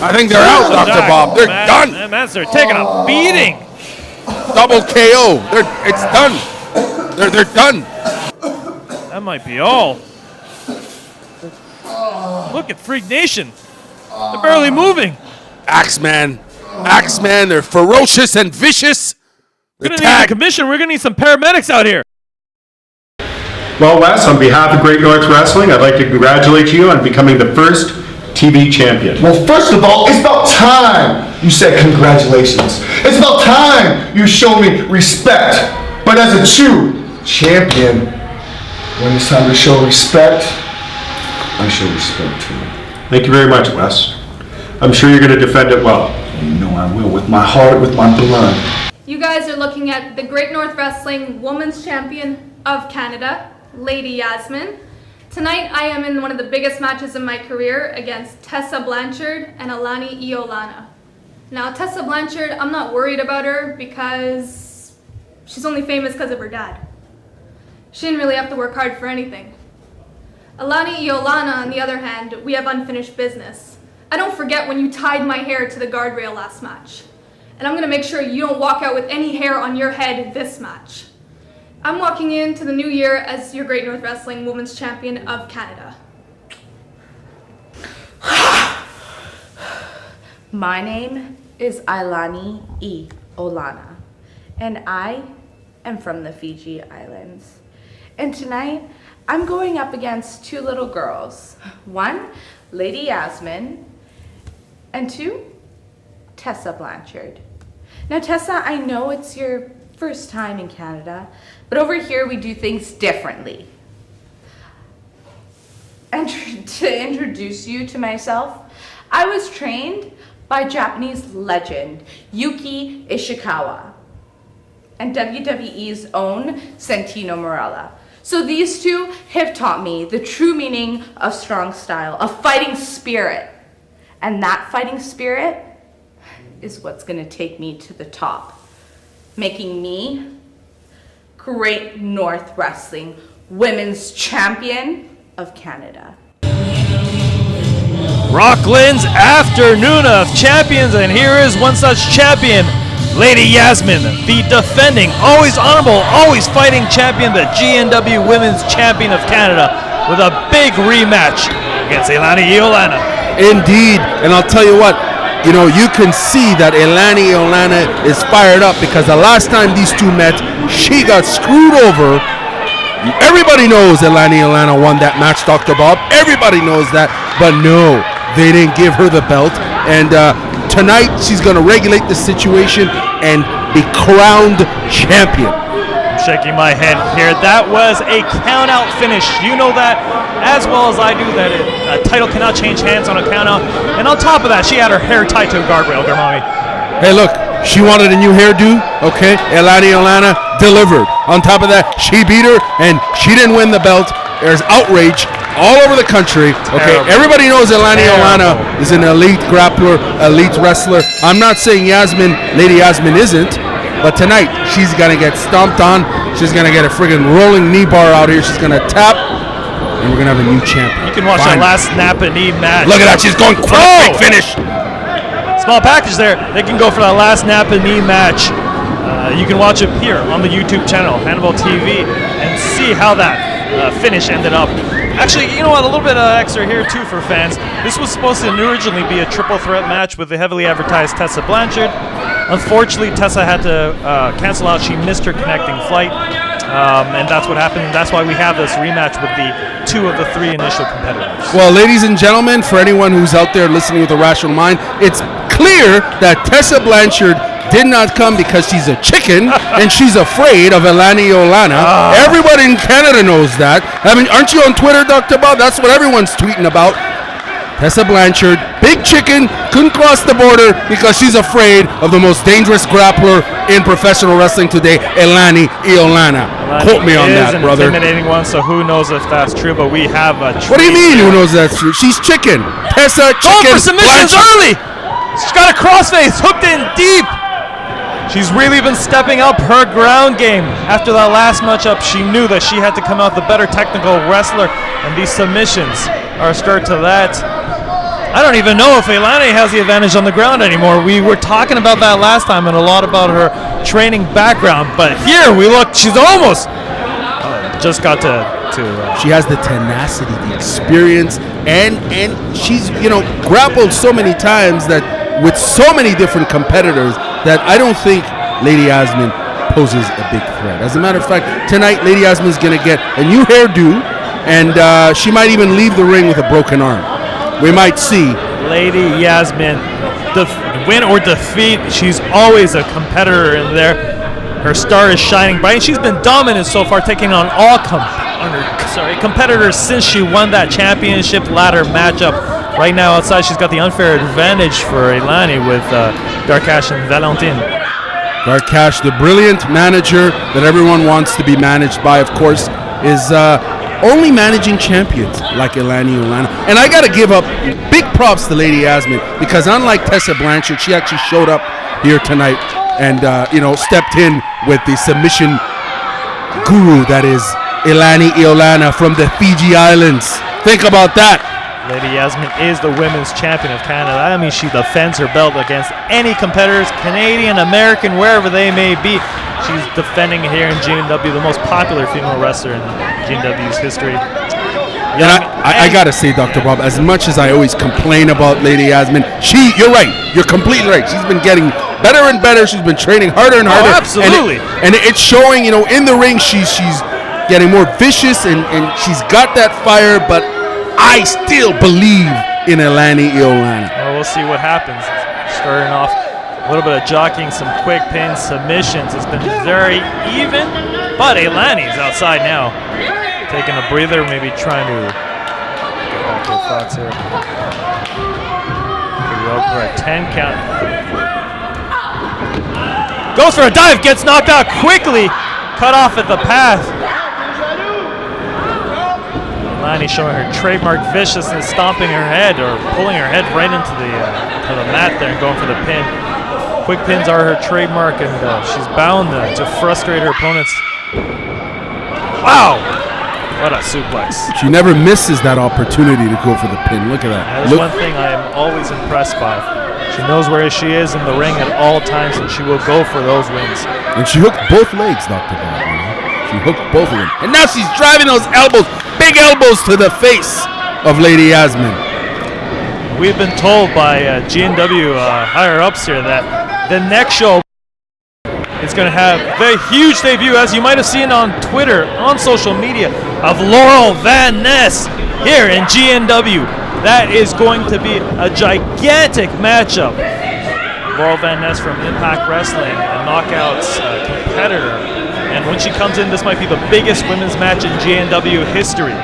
I think they're out, Dr. Bob. They're done. Man, they're taking a beating. Double KO. It's done. They're done. That might be all. Look at Freak Nation. They're barely moving. Axman, they're ferocious and vicious. We're gonna need a commission. We're gonna need some paramedics out here. Well, Wes, on behalf of Great North Wrestling, I'd like to congratulate you on becoming the first TV champion. Well, first of all, it's about time you said congratulations. It's about time you show me respect. But as a true champion, when it's time to show respect, I show respect too. Thank you very much, Wes. I'm sure you're going to defend it well. You know I will, with my heart, with my blood. You guys are looking at the Great North Wrestling Women's Champion of Canada, Lady Yasmine. Tonight I am in one of the biggest matches of my career against Tessa Blanchard and Iolana. Now Tessa Blanchard, I'm not worried about her because she's only famous because of her dad. She didn't really have to work hard for anything. Iolana, on the other hand, we have unfinished business. I don't forget when you tied my hair to the guardrail last match. And I'm gonna make sure you don't walk out with any hair on your head this match. I'm walking into the new year as your Great North Wrestling Women's Champion of Canada. My name is Ailani Iolana, and I am from the Fiji Islands. And tonight, I'm going up against two little girls. One, Lady Yasmine, and two, Tessa Blanchard. Now, Tessa, I know it's your first time in Canada, but over here we do things differently. And to introduce you to myself, I was trained by Japanese legend Yuki Ishikawa and WWE's own Santino Marella. So these two have taught me the true meaning of strong style, of fighting spirit. And that fighting spirit is what's gonna take me to the top, making me Great North Wrestling Women's Champion of Canada. Rockland's Afternoon of Champions, and here is one such champion, Lady Yasmine, the defending, always honorable, always fighting champion, the GNW Women's Champion of Canada, with a big rematch against Iolana. Indeed, and I'll tell you what, you can see that Iolana is fired up because the last time these two met, she got screwed over. Everybody knows Iolana won that match, Dr. Bob. Everybody knows that, but no, they didn't give her the belt. And tonight, she's going to regulate the situation and be crowned champion. I'm shaking my head here. That was a count-out finish. You know that as well as I do, that a title cannot change hands on a count-out. And on top of that, she had her hair tied to a guardrail, Garmami. Hey, look, she wanted a new hairdo, okay? Iolana delivered. On top of that, she beat her, and she didn't win the belt. There's outrage all over the country, okay? Terrible. Everybody knows Iolana is an elite grappler, elite wrestler. I'm not saying Lady Yasmine isn't, but tonight, she's gonna get stomped on. She's gonna get a friggin' rolling knee bar out here. She's gonna tap, and we're gonna have a new champion. You can watch that last snap and knee match. Look at that, she's going quick finish. Small package there. They can go for that last snap and knee match. You can watch it here on the YouTube channel, Hannibal TV, and see how that finish ended up. Actually, you know what? A little bit of extra here too for fans. This was supposed to originally be a triple threat match with the heavily advertised Tessa Blanchard. Unfortunately, Tessa had to cancel out. She missed her connecting flight, and that's what happened. And that's why we have this rematch with the two of the three initial competitors. Well, ladies and gentlemen, for anyone who's out there listening with a rational mind, it's clear that Tessa Blanchard did not come because she's a chicken and she's afraid of Iolana. Everybody in Canada knows that. I mean, aren't you on Twitter, Dr. Bob? That's what everyone's tweeting about. Tessa Blanchard, big chicken, couldn't cross the border because she's afraid of the most dangerous grappler in professional wrestling today, Iolana. Quote me on that, brother. An intimidating one, so who knows if that's true, but we have a What do you mean who knows that's true? She's chicken. Tessa, chicken, for submissions early! She's got a crossface hooked in deep. She's really been stepping up her ground game. After that last matchup, she knew that she had to come out the better technical wrestler, and these submissions are a start to that. I don't even know if Ailani has the advantage on the ground anymore. We were talking about that last time and a lot about her training background, but here we look, she's almost just got to she has the tenacity, the experience, and she's grappled so many times that with so many different competitors that I don't think Lady Yasmine poses a big threat. As a matter of fact, tonight Lady Yasmine's going to get a new hairdo, and she might even leave the ring with a broken arm. We might see. Lady Yasmine, win or defeat, she's always a competitor in there. Her star is shining bright, and she's been dominant so far, taking on all competitors since she won that championship ladder matchup. Right now outside, she's got the unfair advantage for Ailani with Darkash and Valentine. Darkash, the brilliant manager that everyone wants to be managed by, of course, is only managing champions like Ailani Iolana. And I got to give up big props to Lady Yasmine, because unlike Tessa Blanchard, she actually showed up here tonight and stepped in with the submission guru that is Ailani Iolana from the Fiji Islands. Think about that. Lady Yasmine is the women's champion of Canada. I mean, she defends her belt against any competitors, Canadian, American, wherever they may be. She's defending it here in GNW, the most popular female wrestler in GNW's history. And I gotta say, Dr. Bob, as much as I always complain about Lady Yasmine, you're right. You're completely right. She's been getting better and better. She's been training harder and harder. Oh, absolutely. And it's showing, in the ring, she's getting more vicious and she's got that fire, but I still believe in Ailani Iolana. Well, we'll see what happens. Starting off a little bit of jockeying, some quick pins, submissions. It's been very even, but Ailani's outside now. Taking a breather, maybe trying to get back to her thoughts here. Here we go for a 10 count. Goes for a dive, gets knocked out quickly. Cut off at the path. Ailani showing her trademark viciousness, stomping her head or pulling her head right into the mat there and going for the pin. Quick pins are her trademark, and she's bound to frustrate her opponents. Wow! What a suplex. She never misses that opportunity to go for the pin. Look at that. That is one thing I am always impressed by. She knows where she is in the ring at all times, and she will go for those wins. And she hooked both legs, Dr. Bob. She hooked both of them. And now she's driving those elbows, big elbows to the face of Lady Yasmine. We've been told by GNW higher-ups here that the next show is going to have the huge debut, as you might have seen on Twitter, on social media, of Laurel Van Ness here in GNW. That is going to be a gigantic matchup. Laurel Van Ness from Impact Wrestling, a Knockouts competitor. And when she comes in, this might be the biggest women's match in GNW history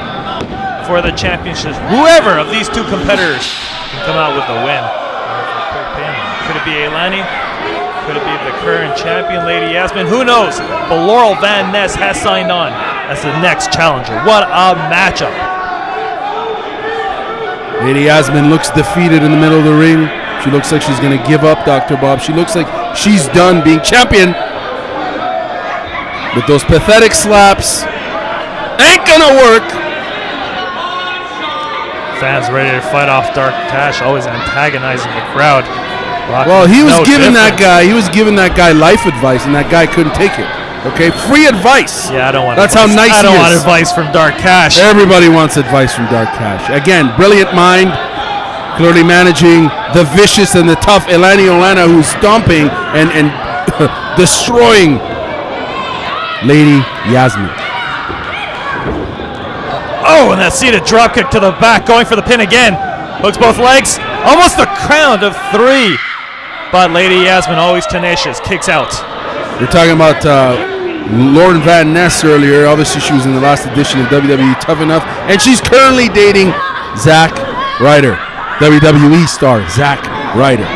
for the championships. Whoever of these two competitors can come out with the win. Could it be Ailani? Could it be the current champion, Lady Yasmine? Who knows? But Laurel Van Ness has signed on as the next challenger. What a matchup. Lady Yasmine looks defeated in the middle of the ring. She looks like she's going to give up, Dr. Bob. She looks like she's done being champion. With those pathetic slaps, ain't gonna work. Fans ready to fight off Darkash, always antagonizing the crowd. Well, he was giving that guy life advice, and that guy couldn't take it. Okay, free advice. Yeah, I don't want. That's advice. How nice he is. I don't want advice from Darkash. Everybody wants advice from Darkash. Again, brilliant mind, clearly managing the vicious and the tough Ailani Iolana, who's stomping and destroying Lady Yasmine. Oh, and that seated dropkick to the back, going for the pin again. Hooks both legs, almost a count of 3. But Lady Yasmine, always tenacious, kicks out. We're talking about Lauren Van Ness earlier. Obviously, she was in the last edition of WWE Tough Enough, and she's currently dating Zack Ryder, WWE star Zack Ryder.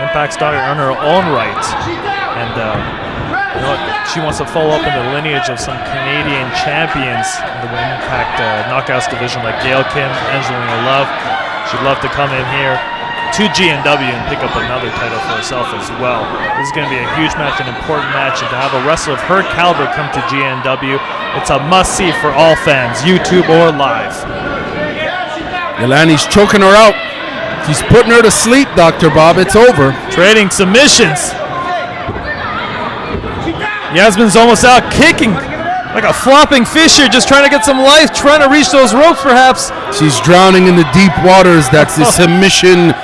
Impact started on her own right, and you know what? She wants to follow up in the lineage of some Canadian champions in the Impact Knockouts division, like Gail Kim, Angelina Love. She'd love to come in here to GNW and pick up another title for herself as well. This is going to be a huge match, an important match, and to have a wrestler of her caliber come to GNW, it's a must-see for all fans, YouTube or live. Ailani's choking her out. She's putting her to sleep, Dr. Bob. It's over. Trading submissions. Yasmine's almost out kicking like a flopping fish here, just trying to get some life, trying to reach those ropes perhaps. She's drowning in the deep waters. That's the submission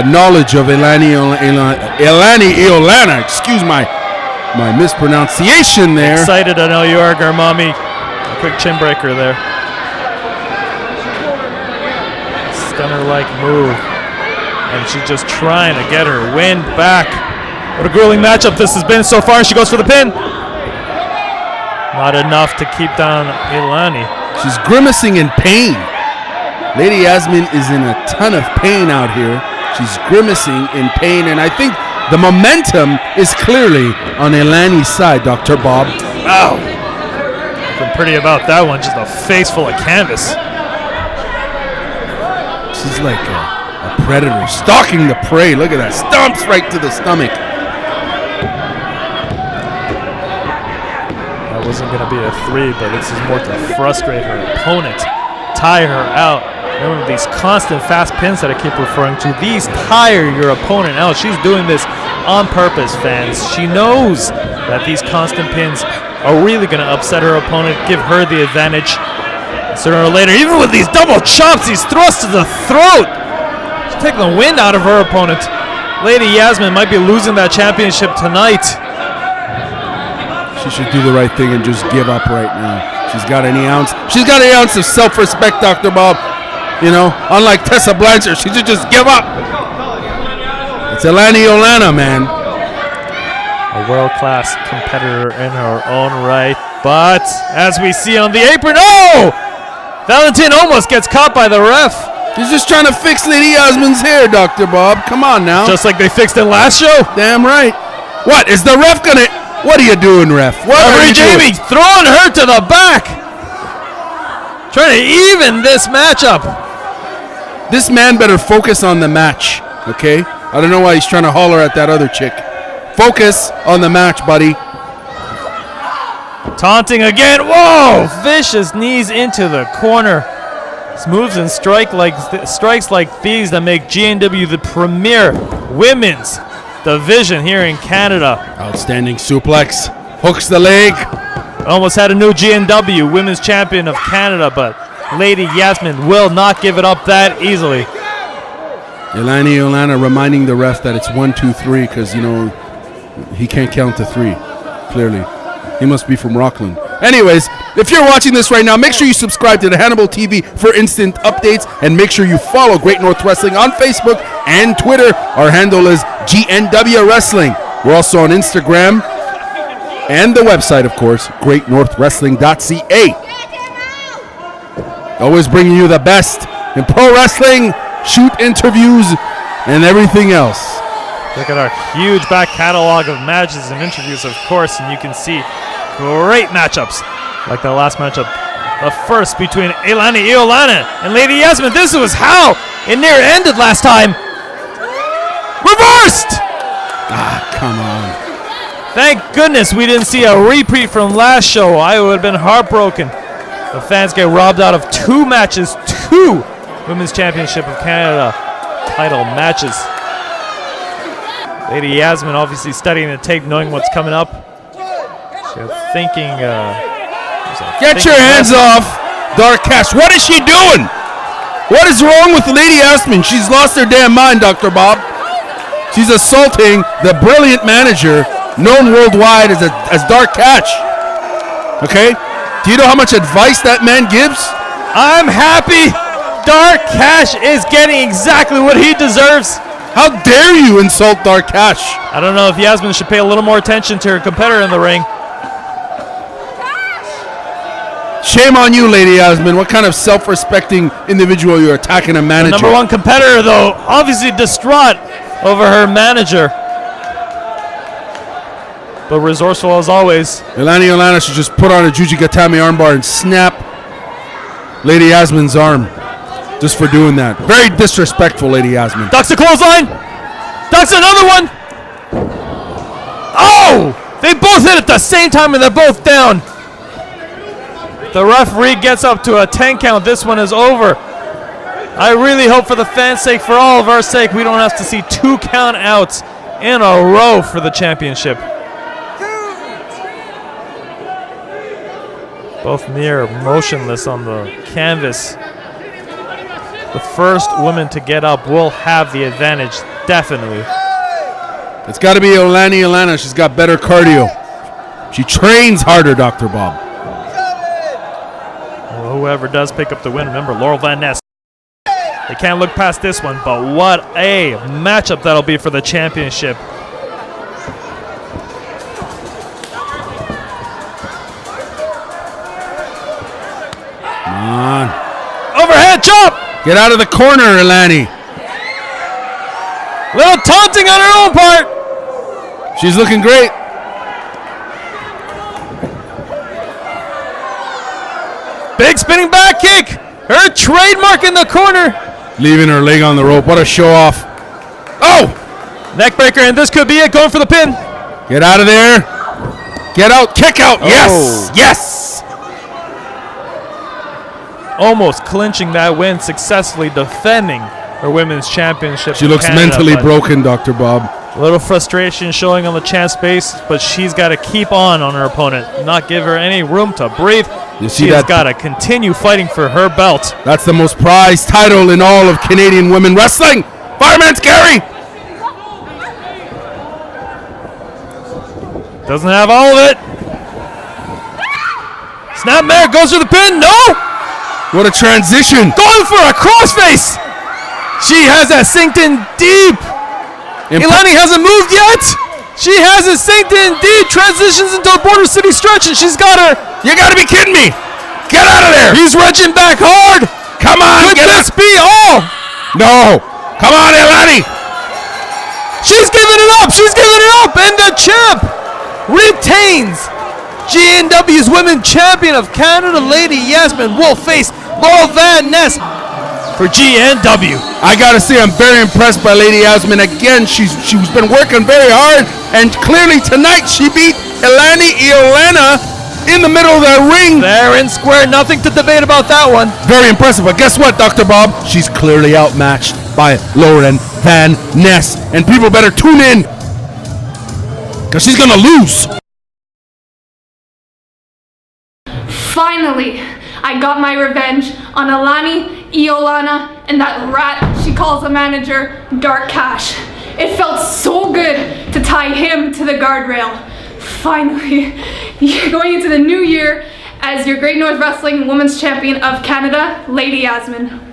knowledge of Ailani Iolana. Excuse my mispronunciation there. Excited, I know you are, Garmami. A quick chin breaker there. Stunner-like move. And she's just trying to get her wind back. What a grueling matchup this has been so far. She goes for the pin. Not enough to keep down Ailani. She's grimacing in pain. Lady Yasmine is in a ton of pain out here. She's grimacing in pain, and I think the momentum is clearly on Ailani's side, Dr. Bob. Wow. Nothing pretty about that one, just a face full of canvas. She's like a predator stalking the prey. Look at that. Stomps right to the stomach. That wasn't going to be a 3, but this is more to frustrate her opponent, tire her out. Remember these constant fast pins that I keep referring to. These tire your opponent out. She's doing this on purpose, fans. She knows that these constant pins are really going to upset her opponent, give her the advantage. Sooner or later, even with these double chops, these thrusts to the throat, she's taking the wind out of her opponent. Lady Yasmine might be losing that championship tonight. She should do the right thing and just give up right now. She's got an ounce of self-respect, Dr. Bob. You know, unlike Tessa Blanchard, she should just give up. It's Ailani Iolana, man. A world-class competitor in her own right. But as we see on the apron, Valentin almost gets caught by the ref. He's just trying to fix Lady Yasmine's hair, Dr. Bob. Come on now. Just like they fixed it last show? Damn right. What, is the ref gonna... What are you doing, ref? Referee Jamie throwing her to the back. Trying to even this matchup. This man better focus on the match, okay? I don't know why he's trying to holler at that other chick. Focus on the match, buddy. Taunting again. Whoa! Vicious knees into the corner. This moves and strikes like these that make GNW the premier women's division here in Canada. Outstanding suplex. Hooks the leg. Almost had a new GNW women's champion of Canada, but Lady Yasmine will not give it up that easily. Ailani Iolana reminding the ref that it's 1, 2, 3 because, you know, he can't count to 3, clearly. He must be from Rockland. Anyways, if you're watching this right now, make sure you subscribe to the Hannibal TV for instant updates, and make sure you follow Great North Wrestling on Facebook and Twitter. Our handle is GNW Wrestling. We're also on Instagram and the website, of course, greatnorthwrestling.ca. Always bringing you the best in pro wrestling, shoot interviews, and everything else. Look at our huge back catalog of matches and interviews, of course, and you can see great matchups like the last matchup, the first between Ailani Iolana and Lady Yasmine. This was how it near ended last time. Reversed! Come on. Thank goodness we didn't see a repeat from last show. I would have been heartbroken. The fans get robbed out of 2 matches, 2 Women's Championship of Canada title matches. Lady Yasmine obviously studying the tape, knowing what's coming up. She's thinking... Get your hands off Dark Cash. What is she doing? What is wrong with Lady Yasmine? She's lost her damn mind, Dr. Bob. She's assaulting the brilliant manager known worldwide as Dark Cash. Okay? Do you know how much advice that man gives? I'm happy Dark Cash is getting exactly what he deserves. How dare you insult Dark Cash? I don't know if Yasmine should pay a little more attention to her competitor in the ring. Shame on you, Lady Yasmine. What kind of self-respecting individual you're attacking a manager? The #1 competitor, though, obviously distraught over her manager. But resourceful as always. Ailani Iolana should just put on a Juji Gatame armbar and snap Lady Yasmine's arm just for doing that. Very disrespectful, Lady Yasmine. Ducks the clothesline. Ducks another one. Oh! They both hit at the same time and they're both down. The referee gets up to a 10 count. This one is over. I really hope for the fans' sake, for all of our sake, we don't have to see 2 count outs in a row for the championship. Both near motionless on the canvas. The first woman to get up will have the advantage, definitely. It's got to be Iolana. She's got better cardio. She trains harder, Dr. Bob. Well, whoever does pick up the win, remember, Laurel Van Ness. They can't look past this one, but what a matchup that'll be for the championship. Come on. Overhead chop! Get out of the corner, Ailani. Little taunting on her own part. She's looking great. Big spinning back kick. Her trademark in the corner. Leaving her leg on the rope. What a show off. Oh! Neckbreaker, and this could be it. Going for the pin. Get out of there. Get out. Kick out. Oh. Yes. Yes. Almost clinching that win, successfully defending her women's championship. She looks mentally broken, Dr. Bob. A little frustration showing on the champ's face, but she's got to keep on her opponent, not give her any room to breathe. You see She has that? got to continue fighting for her belt. That's the most prized title in all of Canadian women wrestling. Fireman's carry. Doesn't have all of it. Snapmare goes for the pin. No! What a transition. Going for a crossface. She has that synced in deep. Ailani hasn't moved yet. She has it synced in deep. Transitions into a Border City stretch, and she's got her. You got to be kidding me. Get out of there. He's wrenching back hard. Come on. Could this be all? No. Come on, Ailani. She's giving it up. She's giving it up. And the champ retains. GNW's Women Champion of Canada, Lady Yasmine, will face Laurel Van Ness for GNW. I gotta say, I'm very impressed by Lady Yasmine. Again, she's been working very hard, and clearly tonight she beat Iolana in the middle of that ring. Fair and square, nothing to debate about that one. Very impressive, but guess what, Dr. Bob? She's clearly outmatched by Lauren Van Ness, and people better tune in, because she's gonna lose. Finally, I got my revenge on Ailani, Iolana, and that rat she calls a manager, Dark Cash. It felt so good to tie him to the guardrail. Finally, going into the new year as your Great North Wrestling Women's Champion of Canada, Lady Yasmine.